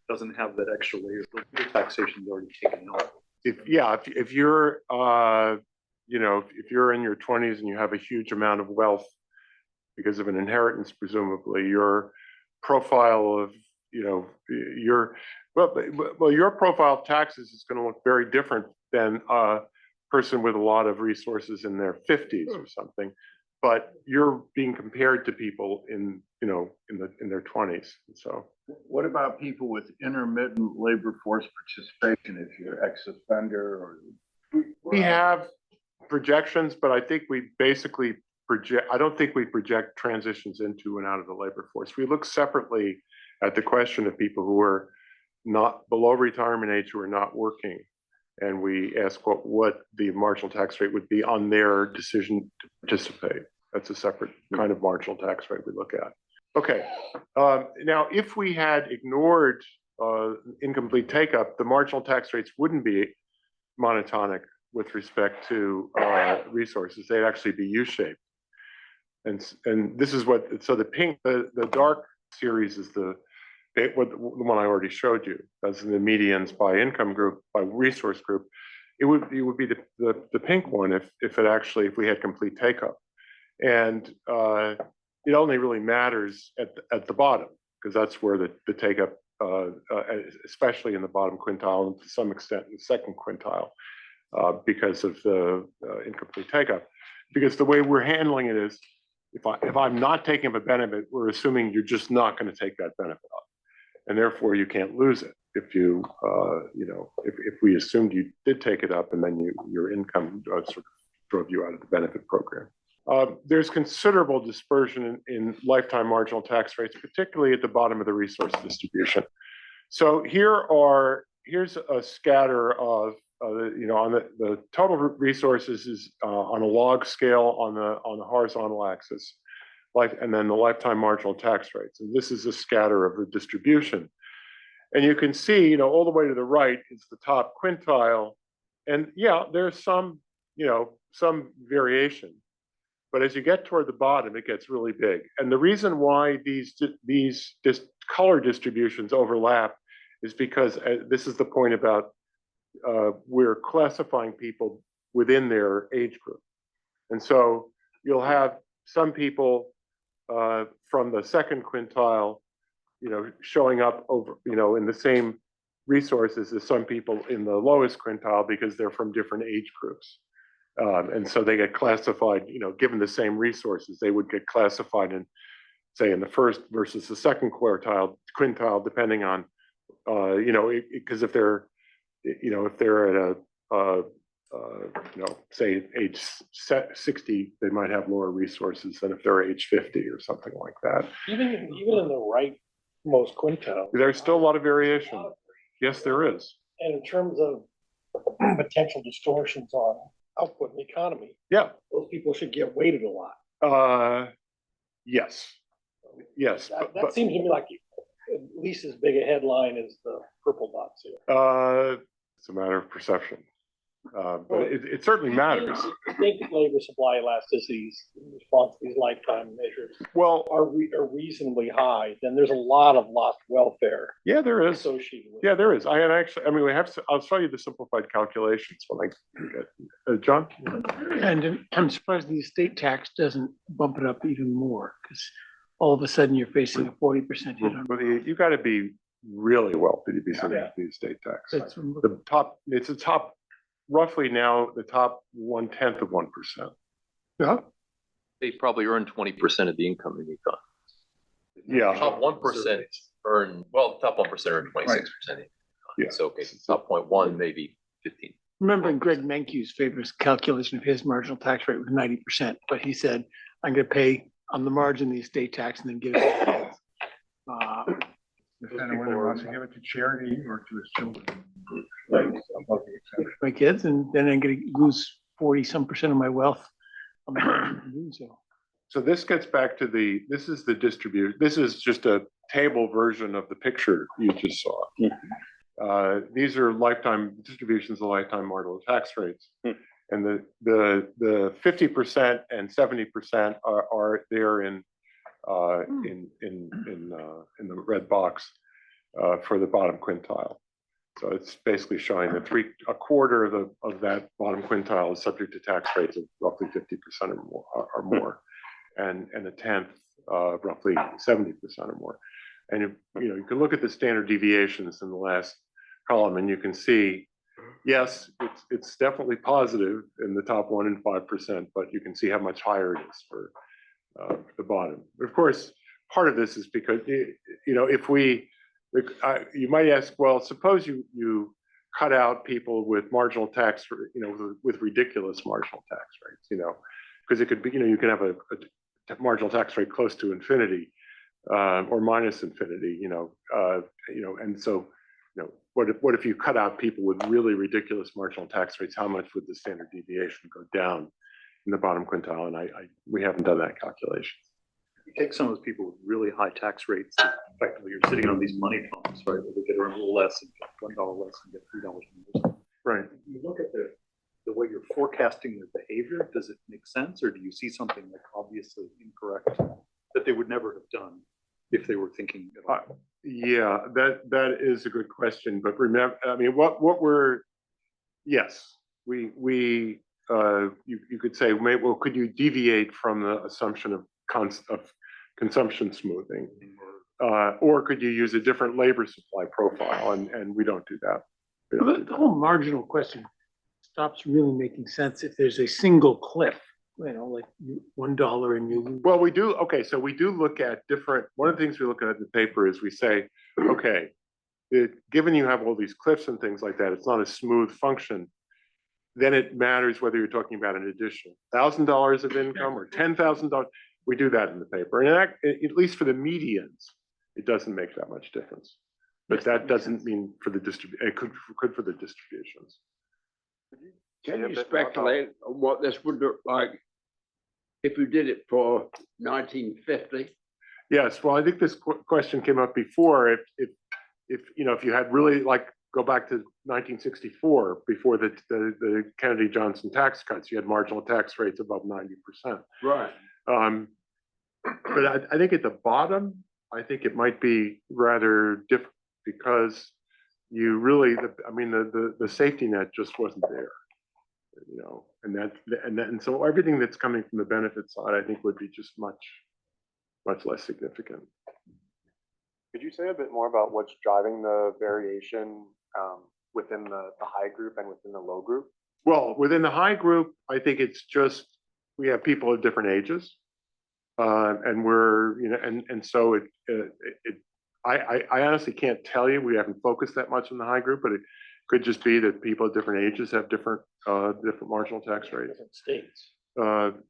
doesn't have that extra layer. The taxation is already taken out. If you're if you're in your 20s and you have a huge amount of wealth because of an inheritance, presumably your profile of your profile of taxes is going to look very different than a person with a lot of resources in their 50s or something. But you're being compared to people in their 20s. So what about people with intermittent labor force participation? If you're ex-offender or we have projections, but I think we basically project. I don't think we project transitions into and out of the labor force. We look separately at the question of people who are not below retirement age, who are not working, and we ask what the marginal tax rate would be on their decision to participate. That's a separate kind of marginal tax rate we look at. Okay, now if we had ignored incomplete take-up, the marginal tax rates wouldn't be monotonic with respect to resources. They'd actually be U-shaped. And this is so the dark series is the one I already showed you. That's in the medians by income group, by resource group. It would be the pink one if we had complete take-up. And it only really matters at the bottom, because that's where the take-up, especially in the bottom quintile and to some extent in the second quintile, because of the incomplete take-up. Because the way we're handling it is, if I'm not taking up a benefit, we're assuming you're just not going to take that benefit up. and therefore you can't lose it if you, if we assumed you did take it up and then your income sort of drove you out of the benefit program. There's considerable dispersion in lifetime marginal tax rates, particularly at the bottom of the resource distribution. So here's a scatter of, on the total resources is on a log scale on the horizontal axis, and then the lifetime marginal tax rates. And this is a scatter of the distribution. And you can see, all the way to the right is the top quintile. And yeah, there's some variation. But as you get toward the bottom, it gets really big. And the reason why these color distributions overlap is because this is the point about we're classifying people within their age group. And so you'll have some people from the second quintile, showing up over, in the same resources as some people in the lowest quintile because they're from different age groups. And so they get classified, given the same resources, they would get classified in, say, in the first versus the second quintile, depending on, because if they're at say age 60, they might have lower resources than if they're age 50 or something like that. Even in the rightmost quintile. There's still a lot of variation. Yes, there is. And in terms of potential distortions on output in the economy, yeah, those people should get weighted a lot. Yes. That seems to me like at least as big a headline as the purple dots here. It's a matter of perception. But it certainly matters. I think labor supply elasticities in response to these lifetime measures are reasonably high. Then there's a lot of lost welfare. Yeah, there is. Associated with there is. We have. I'll show you the simplified calculations when I get John. And I'm surprised the estate tax doesn't bump it up even more, because all of a sudden you're facing a 40% hit on. Well, you got to be really wealthy to be subject to the estate tax. It's the top. Roughly now, the top 1/10 of 1%. Yeah. They probably earn 20% of the income in Yifan. Yeah. Top 1% earn, the top 1% earn 26%. Yeah. So, okay, top 0.1, maybe 15. Remember Greg Menkew's famous calculation of his marginal tax rate was 90%, but he said, I'm going to pay on the margin the estate tax and then give it to the kids. Depending whether he wants to give it to charity or to his children. My kids, and then I'm going to lose 40% of my wealth. So this gets back to this is the distribution. This is just a table version of the picture you just saw. These are lifetime distributions of lifetime marginal tax rates. And the 50% and 70% are there in the red box for the bottom quintile. So it's basically showing that a quarter of that bottom quintile is subject to tax rates of roughly 50% or more, and a 1/10 roughly 70% or more. And you can look at the standard deviations in the last column, and you can see, yes, it's definitely positive in the top 1% and 5%, but you can see how much higher it is for the bottom. Of course, part of this is because you might ask, well, suppose you cut out people with marginal tax, with ridiculous marginal tax rates, because it could be, you can have a marginal tax rate close to infinity or minus infinity, and so, what if you cut out people with really ridiculous marginal tax rates? How much would the standard deviation go down in the bottom quintile? And we haven't done that calculation. You take some of those people with really high tax rates, effectively you're sitting on these money funds, right? Where they get a little less and get $1 less and get $3 more. Right. You look at the way you're forecasting their behavior, does it make sense? Or do you see something like obviously incorrect that they would never have done if they were thinking at all? Yeah, that is a good question. But remember, you could say, well, could you deviate from the assumption of consumption smoothing, or could you use a different labor supply profile? And we don't do that. The whole marginal question stops really making sense if there's a single cliff like $1 and you lose. Well, we do, okay, so we do look at different, one of the things we look at in the paper is we say, okay, given you have all these cliffs and things like that, it's not a smooth function. Then it matters whether you're talking about an additional $1,000 of income or $10,000. We do that in the paper. And at least for the medians, it doesn't make that much difference. But that doesn't mean for the it could for the distributions. Can you speculate on what this would look like if you did it for 1950? Yes, well, I think this question came up before. If you know, if you had really go back to 1964, before the Kennedy Johnson tax cuts, you had marginal tax rates above 90%. Right. But I think at the bottom, I think it might be rather different because you really, the safety net just wasn't there. You know, and so everything that's coming from the benefit side, I think would be just much less significant. Could you say a bit more about what's driving the variation within the high group and within the low group? Well, within the high group, I think it's just we have people of different ages, and we're and so I honestly can't tell you. We haven't focused that much on the high group, but it could just be that people at different ages have different marginal tax rates. Different states.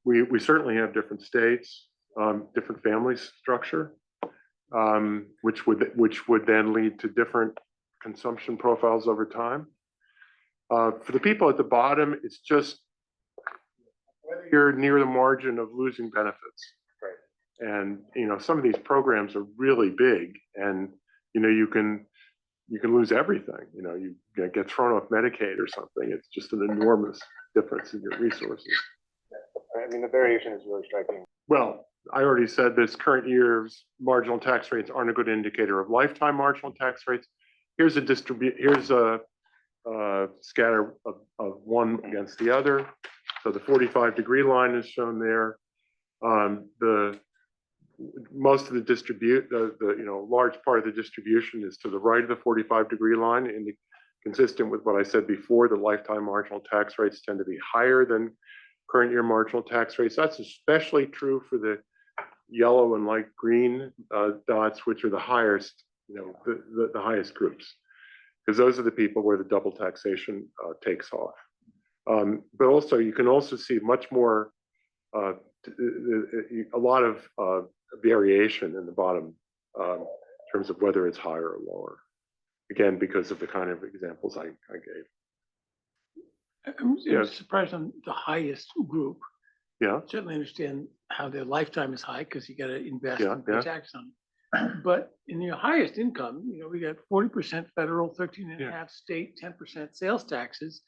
We certainly have different states, different family structure, which would then lead to different consumption profiles over time. For the people at the bottom, it's just whether you're near the margin of losing benefits. Right. And some of these programs are really big, and you can lose everything. You get thrown off Medicaid or something. It's just an enormous difference in your resources. I mean, the variation is really striking. Well, I already said this current year's marginal tax rates aren't a good indicator of lifetime marginal tax rates. Here's a scatter of one against the other. So the 45-degree line is shown there. Most of the large part of the distribution is to the right of the 45-degree line, and consistent with what I said before, the lifetime marginal tax rates tend to be higher than current year marginal tax rates. That's especially true for the yellow and light green dots, which are the highest, the highest groups, because those are the people where the double taxation takes off. But also, you can also see much more, a lot of variation in the bottom in terms of whether it's higher or lower. Again, because of the kind of examples I gave. I'm surprised on the highest group. Yeah. Certainly understand how their lifetime is high because you got to invest and pay yeah. tax on it. But in your highest income, we got 40% federal, 13.5% state, 10% sales taxes,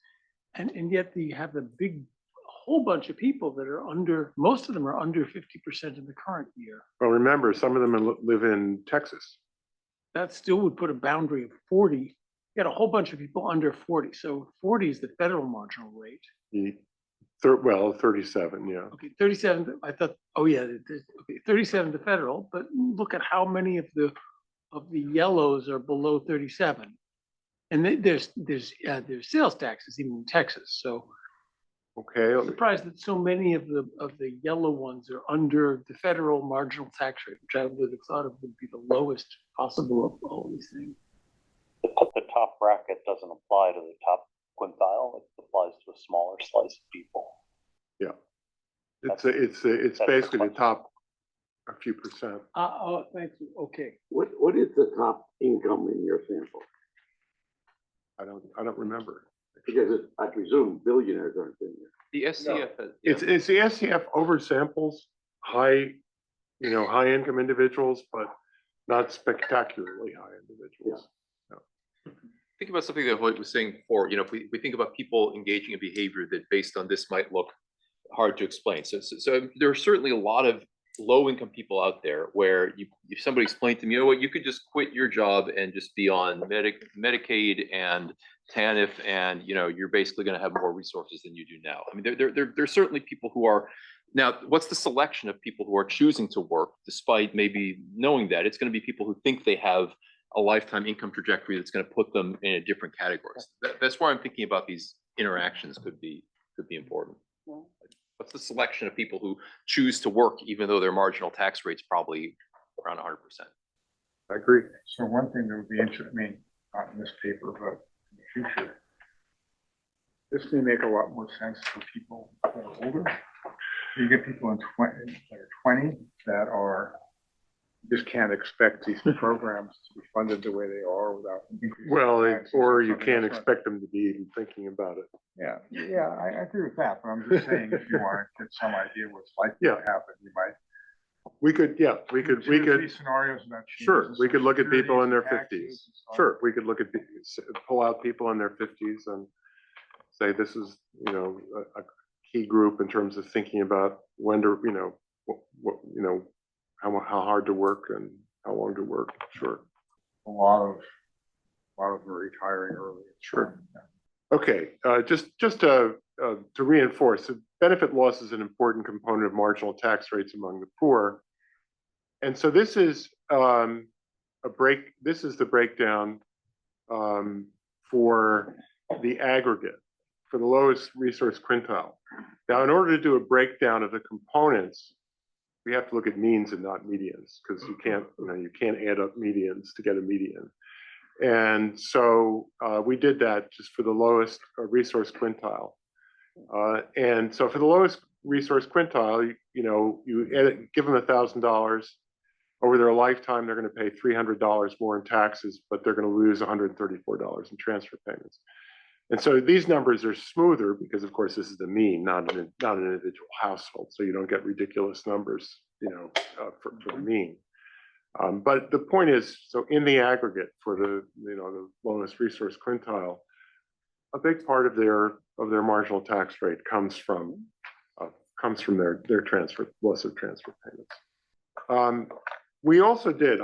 and yet you have the whole bunch of people that are most of them are under 50% in the current year. Well, remember, some of them live in Texas. That still would put a boundary of 40. You got a whole bunch of people under 40. So 40 is the federal marginal rate. 37, yeah. Okay, 37. I thought, okay, 37 the federal, but look at how many of the yellows are below 37, and there's sales taxes even in Texas. So, okay, I'm surprised that so many of the yellow ones are under the federal marginal tax rate, which I would have thought of would be the lowest possible of all these things. The top bracket doesn't apply to the top quintile; it applies to a smaller slice of people. Yeah, it's basically the top a few percent. Oh, thank you. Okay. What is the top income in your sample? I don't remember. Because I presume billionaires aren't in there. The SCF. No. It's the SCF oversamples high income individuals, but not spectacularly high individuals. Yeah. Think about something that Hoyt was saying before. If we think about people engaging in behavior that based on this might look hard to explain. So there are certainly a lot of low-income people out there where if somebody explained to me, you could just quit your job and just be on Medicaid and TANF, and you're basically going to have more resources than you do now. I mean, there's certainly people who are now. What's the selection of people who are choosing to work despite maybe knowing that it's going to be people who think they have a lifetime income trajectory that's going to put them in a different categories. That's why I'm thinking about these interactions could be important. What's the selection of people who choose to work even though their marginal tax rate's probably around 100%? I agree. So one thing that would be interesting, I mean, not in this paper, but in the future, this may make a lot more sense for people that are older. You get people in 20 that are, just can't expect these programs to be funded the way they are without increasing Well, taxes or you something can't else. expect them to be even thinking about it. Yeah, I agree with that, but I'm just saying, if you want to get some idea what's likely to happen, you might. We could, Two or three scenarios about changes sure, in we could Social look at Security, people in their taxes, fifties. and stuff. Sure, we could look at, pull out people in their fifties and say, this is, a key group in terms of thinking about when to, how hard to work and how long to work. Sure. A lot of them are retiring early. Sure. Okay, just to reinforce, benefit loss is an important component of marginal tax rates among the poor. And so this is this is the breakdown for the aggregate, for the lowest resource quintile. Now, in order to do a breakdown of the components, we have to look at means and not medians, because you can't add up medians to get a median. And so we did that just for the lowest resource quintile. And so for the lowest resource quintile, you give them $1,000 over their lifetime, they're going to pay $300 more in taxes, but they're going to lose $134 in transfer payments. And so these numbers are smoother because, of course, this is the mean, not an individual household. So you don't get ridiculous numbers, for the mean. But the point is, so in the aggregate for the lowest resource quintile, a big part of their marginal tax rate comes from their loss of transfer payments. We also did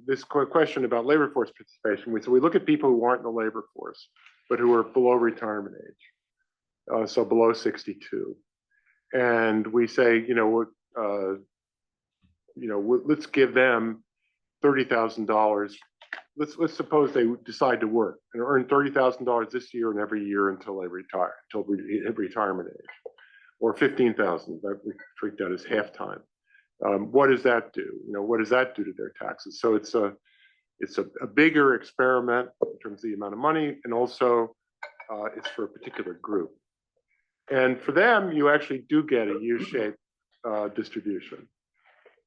this question about labor force participation. So we look at people who aren't in the labor force, but who are below retirement age, so below 62, and we say, let's give them $30,000. Let's suppose they decide to work and earn $30,000 this year and every year until they retire, until retirement age, or $15,000. That we treat that as half time. What does that do? What does that do to their taxes? So it's a bigger experiment in terms of the amount of money, and also it's for a particular group. And for them, you actually do get a U-shaped distribution.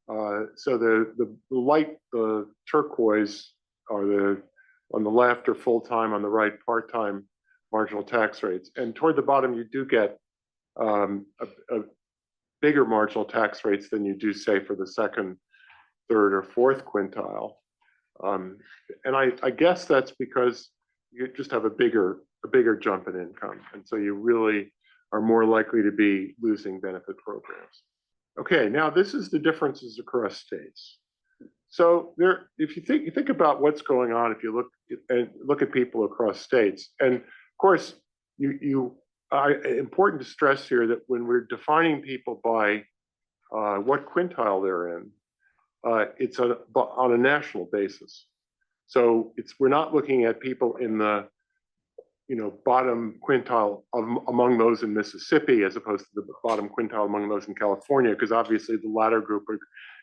So the turquoise are on the left are full-time, on the right part-time marginal tax rates. And toward the bottom, you do get a bigger marginal tax rates than you do, say, for the second, third, or fourth quintile. And I guess that's because you just have a bigger jump in income. And so you really are more likely to be losing benefit programs. Okay, now this is the differences across states. So if you think about what's going on, if you look at people across states, and of course, important to stress here that when we're defining people by what quintile they're in, it's on a national basis. So we're not looking at people in the bottom quintile among those in Mississippi as opposed to the bottom quintile among those in California, because obviously the latter group are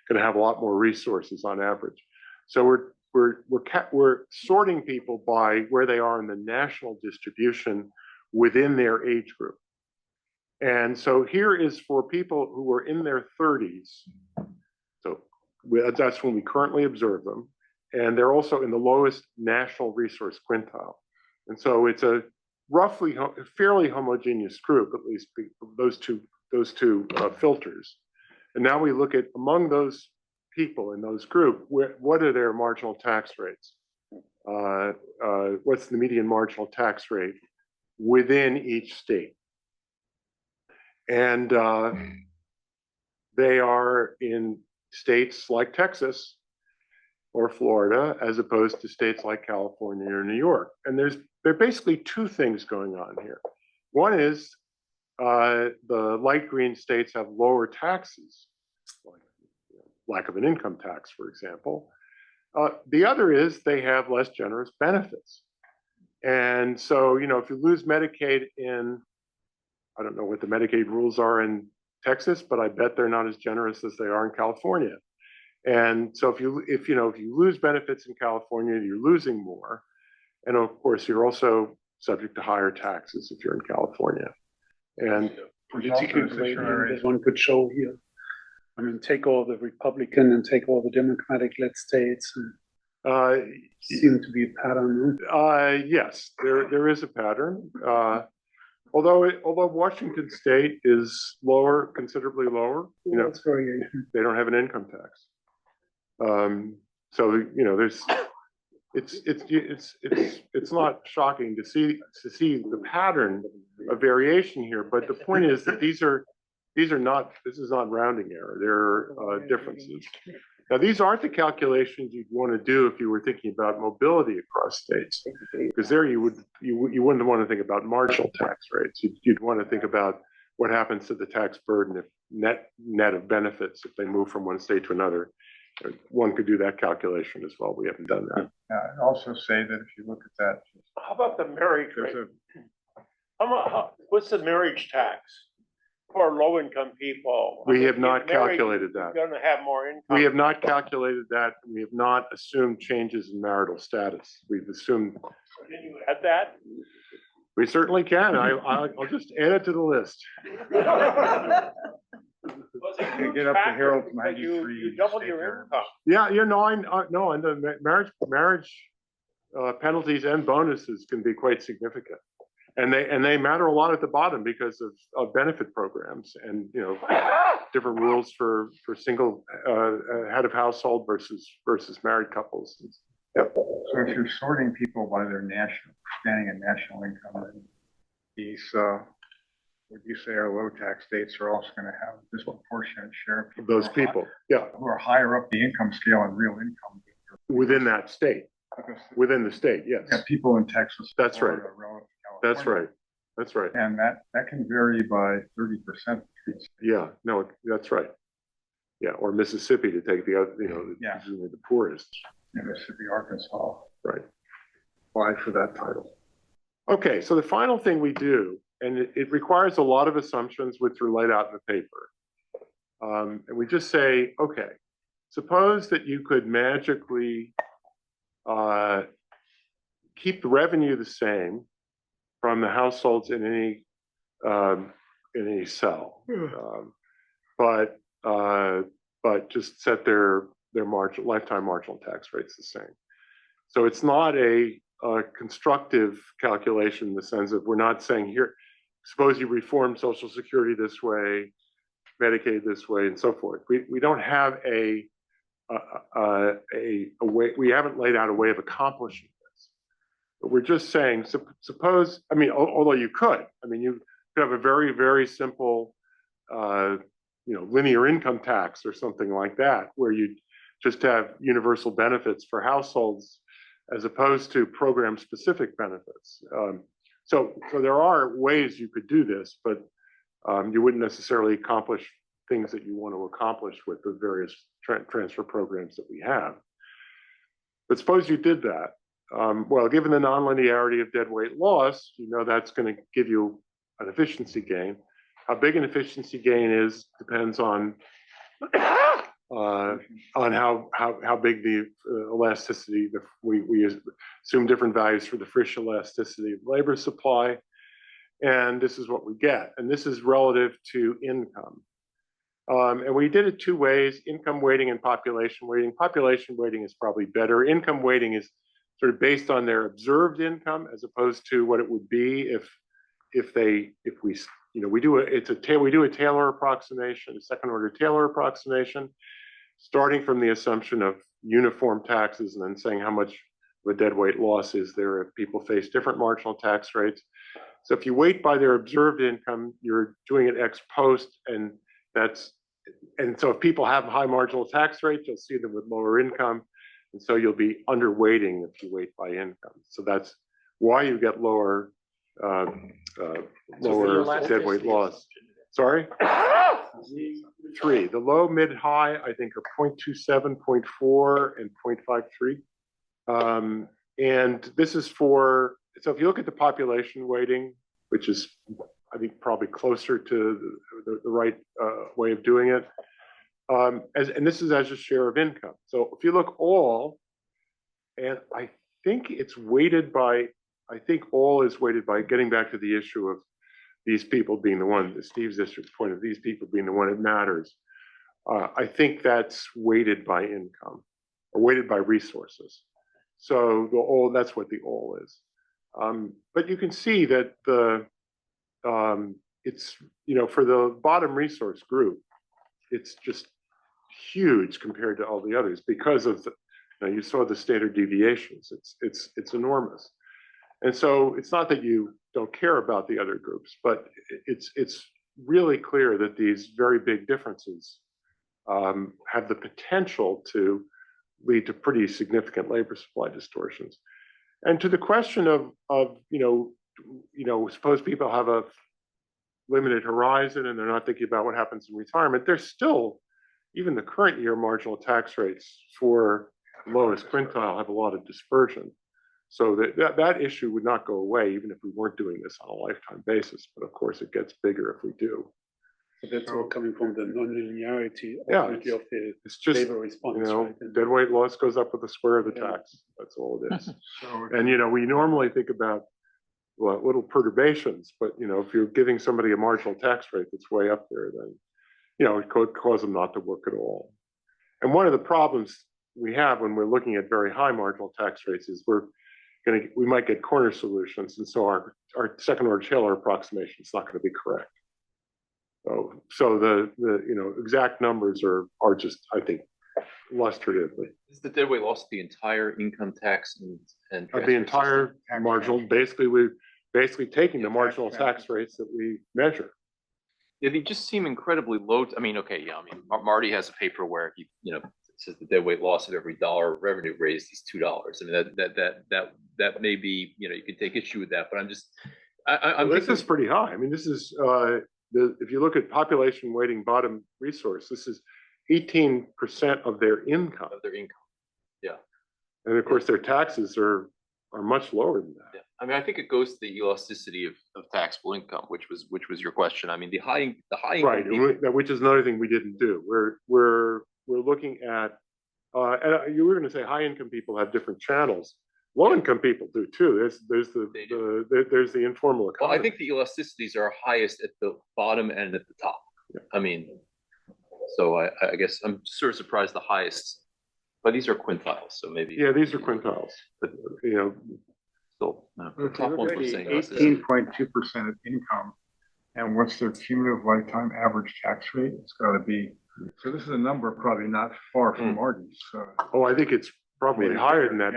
going to have a lot more resources on average. So we're sorting people by where they are in the national distribution within their age group. And so here is for people who are in their 30s. So that's when we currently observe them. And they're also in the lowest national resource quintile. And so it's a fairly homogeneous group, at least those two filters. And now we look at among those people in those group, what are their marginal tax rates? What's the median marginal tax rate within each state? And they are in states like Texas or Florida, as opposed to states like California or New York. And there are basically two things going on here. One is the light green states have lower taxes, like lack of an income tax, for example. The other is they have less generous benefits. And so, if you lose Medicaid I don't know what the Medicaid rules are in Texas, but I bet they're not as generous as they are in California. And so if you lose benefits in California, you're losing more. And of course, you're also subject to higher taxes if you're in California. And that one could show here. I mean, take all the Republican and take all the Democratic-led states. And seem to be a pattern. Yes, there is a pattern. Although Washington State is lower, considerably lower, That's variation. they don't have an income tax. So it's not shocking to see the pattern of variation here. But the point is that this is not rounding error. There are differences. Now, these aren't the calculations you'd want to do if you were thinking about mobility across states, because there you wouldn't want to think about marginal tax rates. You'd want to think about what happens to the tax burden if net of benefits if they move from one state to another. One could do that calculation as well. We haven't done that. I'd also say that if you look at that, How about the marriage rate? What's the marriage tax for low-income people? We have not calculated that. You're gonna have more income. We have not calculated that. We have not assumed changes in marital status. We've assumed. Can you add that? We certainly can. I'll just add it to the list. get up to Harold 93. You double your income. Yeah, no, and the marriage penalties and bonuses can be quite significant. And they matter a lot at the bottom because of benefit programs and different rules for single head of household versus married couples. Yep. So if you're sorting people by their standing and national income, then these would you say our low tax states are also going to have a disproportionate share of people Those people, who are higher up the income scale and real income within that state, within the state, yes. Yeah, people in Texas. That's right. That's right. That's right. And that can vary by 30%. Yeah, no, that's right. Yeah, or Mississippi to take the other, presumably the poorest. Mississippi, Arkansas. Right. Apply for that title. Okay, so the final thing we do, and it requires a lot of assumptions which are laid out in the paper. And we just say, okay, suppose that you could magically keep the revenue the same from the households in any cell, but just set their lifetime marginal tax rates the same. So it's not a constructive calculation in the sense of we're not saying here, suppose you reform Social Security this way, Medicaid this way, and so forth. We don't have a way. We haven't laid out a way of accomplishing this. But we're just saying, suppose. I mean, although you could. I mean, you could have a very, very simple, linear income tax or something like that, where you just have universal benefits for households as opposed to program-specific benefits. So there are ways you could do this, but you wouldn't necessarily accomplish things that you want to accomplish with the various transfer programs that we have. But suppose you did that. Well, given the nonlinearity of deadweight loss, that's going to give you an efficiency gain. How big an efficiency gain is depends on how big the elasticity. We assume different values for the Frisch elasticity of labor supply, and this is what we get. And this is relative to income. And we did it two ways: income weighting and population weighting. Population weighting is probably better. Income weighting is sort of based on their observed income as opposed to what it would be we do a Taylor approximation, a second order Taylor approximation, starting from the assumption of uniform taxes and then saying how much of a deadweight loss is there if people face different marginal tax rates. So if you weight by their observed income, you're doing it ex post, and so if people have high marginal tax rates, you'll see them with lower income, and so you'll be underweighting if you weight by income. So that's why you get lower deadweight loss. Sorry? 3. The low, mid, high, I think are 0.27, 0.4, and 0.53. And this is so if you look at the population weighting, which is I think probably closer to the right way of doing it. And this is as a share of income. So if you look all, and I think it's weighted by, I think all is weighted by getting back to the issue of these people being the one, Steve's district point of these people being the one that matters. I think that's weighted by income or weighted by resources. So the all, that's what the all is. But you can see that the it's, you know, for the bottom resource group, it's just huge compared to all the others because of the, you know, you saw the standard deviations. It's enormous. And so it's not that you don't care about the other groups, but it's really clear that these very big differences have the potential to lead to pretty significant labor supply distortions. And to the question of you know, suppose people have a limited horizon and they're not thinking about what happens in retirement, there's still, even the current year marginal tax rates for lowest quintile have a lot of dispersion. So that issue would not go away even if we weren't doing this on a lifetime basis. But of course, it gets bigger if we do. So that's all coming from the non-linearity Yeah, of the it's just, labor response. you know, right? deadweight loss goes up with the square of the tax. That's all it is. And, you know, we normally think about, well, little perturbations, but, you know, if you're giving somebody a marginal tax rate that's way up there, then, you know, it could cause them not to work at all. And one of the problems we have when we're looking at very high marginal tax rates is we might get corner solutions. And so our second order Taylor approximation is not going to be correct. So the you know, exact numbers are just, I think, illustratively. Is the deadweight loss the entire income tax and The entire marginal, we're basically taking the marginal tax rates that we measure. Yeah, they just seem incredibly low. I mean, okay, yeah, I mean, Marty has a paper where he, you know, says the deadweight loss of every dollar of revenue raised is $2. I mean, that may be, you know, you can take issue with that, but I'm just, I'm this is pretty high. I mean, this is if you look at population weighting bottom resource, this is 18% of their income. Yeah. And of course, their taxes are much lower than that. Yeah. I mean, I think it goes to the elasticity of taxable income, which was your question. I mean, the high income right, people, which is another thing we didn't do. We're looking at, and you were going to say high income people have different channels. Low income people do too. There's the informal economy. well, I think the elasticities are highest at the bottom and at the top. Yeah. I mean, so I guess I'm sort of surprised the highest, but these are quintiles, so maybe. Yeah, these are quintiles, but you know, still, If top you one look at percent. 18.2% of income, and what's their cumulative lifetime average tax rate? It's got to be. So this is a number probably not far from Marty's. Oh, I think it's probably higher than that.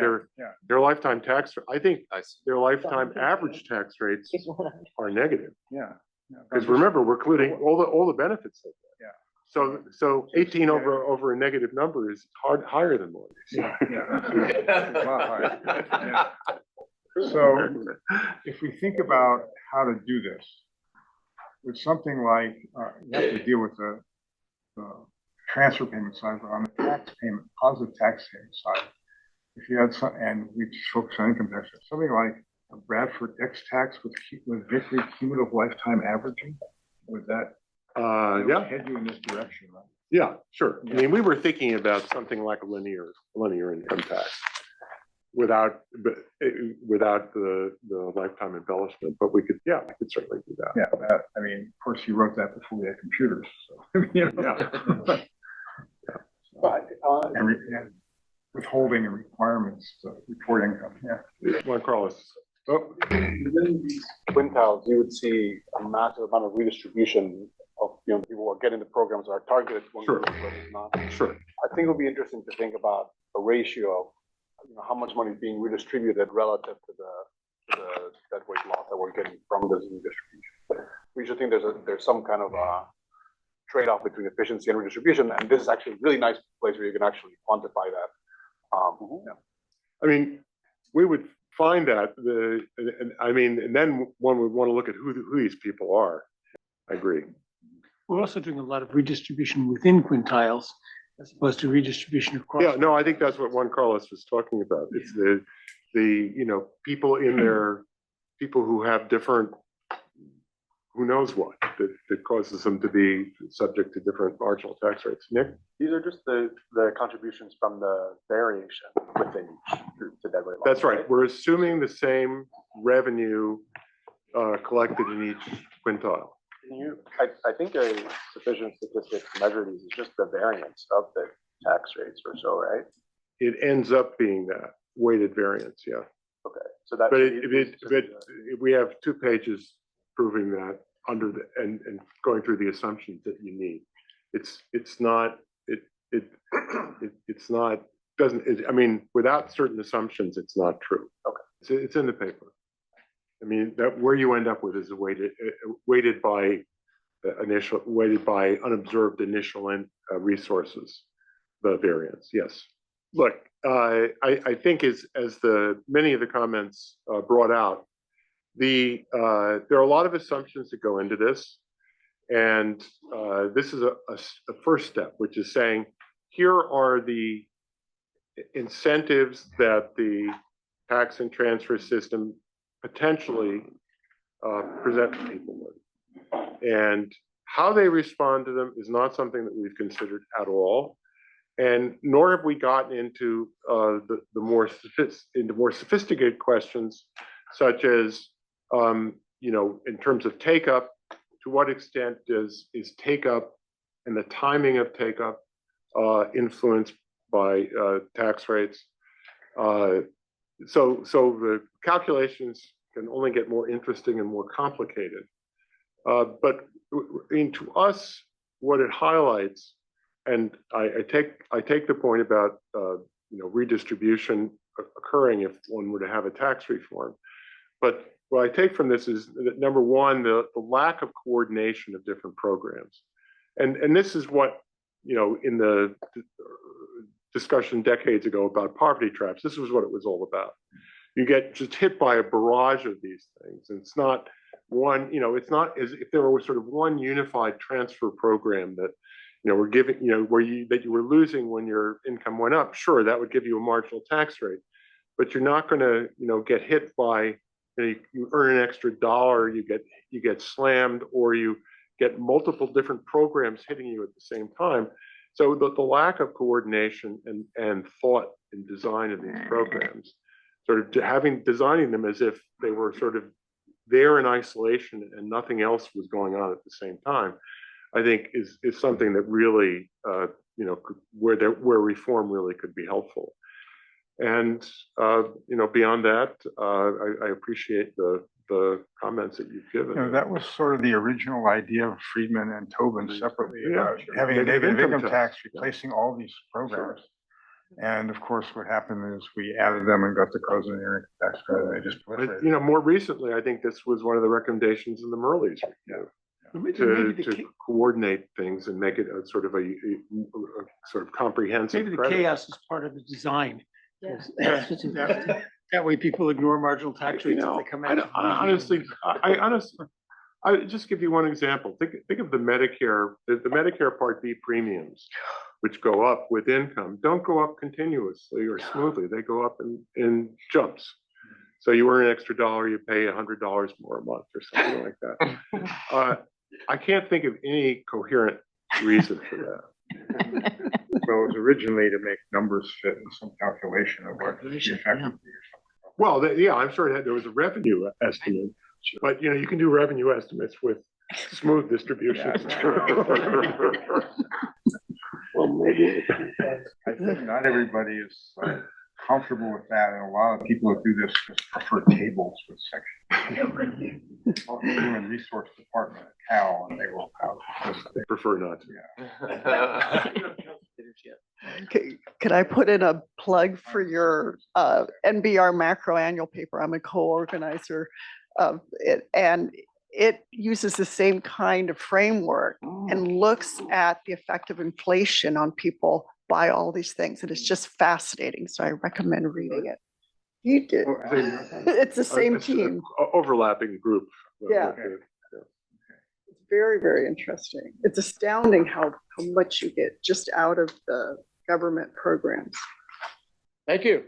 Their lifetime tax, I think their lifetime average tax rates are negative. Yeah. Because remember, we're including all the benefits of that. Yeah. So 18 over a negative number is higher than Marty's. Yeah. It's a lot higher. Yeah. So if we think about how to do this, with something like you have to deal with the transfer payment side, but on the tax payment, positive tax payment side, if you had some, and we just focus on income tax, something like a Bradford X tax with Berkeley cumulative lifetime averaging, would that head you in this direction, right? Yeah, sure. I mean, we were thinking about something like a linear income tax without the lifetime embellishment, but we could certainly do that. Yeah, I mean, of course, you wrote that before we had computers, so you know. But and withholding and requirements to report income. Yeah. Juan Carlos. So within these quintiles, you would see a massive amount of redistribution of, you know, people who are getting the programs that are targeted one group versus not. Sure. I think it would be interesting to think about a ratio of, you know, how much money is being redistributed relative to the deadweight loss that we're getting from this redistribution. We should think there's some kind of trade-off between efficiency and redistribution, and this is actually a really nice place where you can actually quantify that. I mean, we would find that and then one would want to look at who these people are. I agree. We're also doing a lot of redistribution within quintiles as opposed to redistribution across. Yeah, no, I think that's what Juan Carlos was talking about. It's the you know, people who have different who knows what, that causes them to be subject to different marginal tax rates. Nick? These are just the contributions from the variation within each to dead weight loss. That's right. We're assuming the same revenue collected in each quintile. I think a sufficient statistic to measure these is just the variance of the tax rates or so, right? It ends up being that weighted variance, yeah. Okay, so that. But we have 2 pages proving that under the and going through the assumptions that you need. It's not I mean, without certain assumptions, it's not true. Okay, it's in the paper. I mean, that where you end up with is a weighted by unobserved initial resources, the variance. Yes. Look, I think as many of the comments brought out, there are a lot of assumptions that go into this, and this is a first step, which is saying here are the incentives that the tax and transfer system potentially present to people with, and how they respond to them is not something that we've considered at all. And nor have we gotten into the more sophisticated questions, such as, in terms of take up, to what extent is take up and the timing of take up influenced by tax rates? So the calculations can only get more interesting and more complicated. But to us, what it highlights, and I take the point about redistribution occurring if one were to have a tax reform. But what I take from this is that, number one, the lack of coordination of different programs, and this is what in the discussion decades ago about poverty traps. This was what it was all about. You get just hit by a barrage of these things, and it's not one. It's not as if there were sort of one unified transfer program that. We're giving, that you were losing when your income went up. Sure, that would give you a marginal tax rate, but you're not going to, get hit by, you earn an extra dollar, you get slammed, or you get multiple different programs hitting you at the same time. So the lack of coordination and thought and design of these programs, sort of designing them as if they were sort of there in isolation and nothing else was going on at the same time, I think is something that really, where reform really could be helpful. And, beyond that, I appreciate the comments that you've given. That was sort of the original idea of Friedman and Tobin separately, about having a Negative negative income income tax replacing all these programs. And of course, what happened is we added them and got the cousin income tax credit. They just proliferated. More recently, I think this was one of the recommendations in the Murley's review. To coordinate things and make it a sort of comprehensive. Maybe the chaos is part of the design. That way people ignore marginal tax rates as they come out. Honestly, I just give you one example. Think of the Medicare Part B premiums, which go up with income, don't go up continuously or smoothly. They go up in jumps. So you earn an extra dollar, you pay $100 more a month or something like that. I can't think of any coherent reason for that. Well, it was originally to make numbers fit in some calculation of what the effect would be. Well, I'm sure that there was a revenue estimate, but you can do revenue estimates with smooth distributions. Well, maybe I think not everybody is comfortable with that, and a lot of people that do this just prefer tables with sections. Human Resource Department at Cal, and they will they prefer not to. Could I put in a plug for your NBER macro annual paper? I'm a co-organizer of it, and it uses the same kind of framework and looks at the effect of inflation on people by all these things. And it's just fascinating. So I recommend reading it. You did. It's the same team. Overlapping group. Yeah. It's very, very interesting. It's astounding how much you get just out of the government programs. Thank you.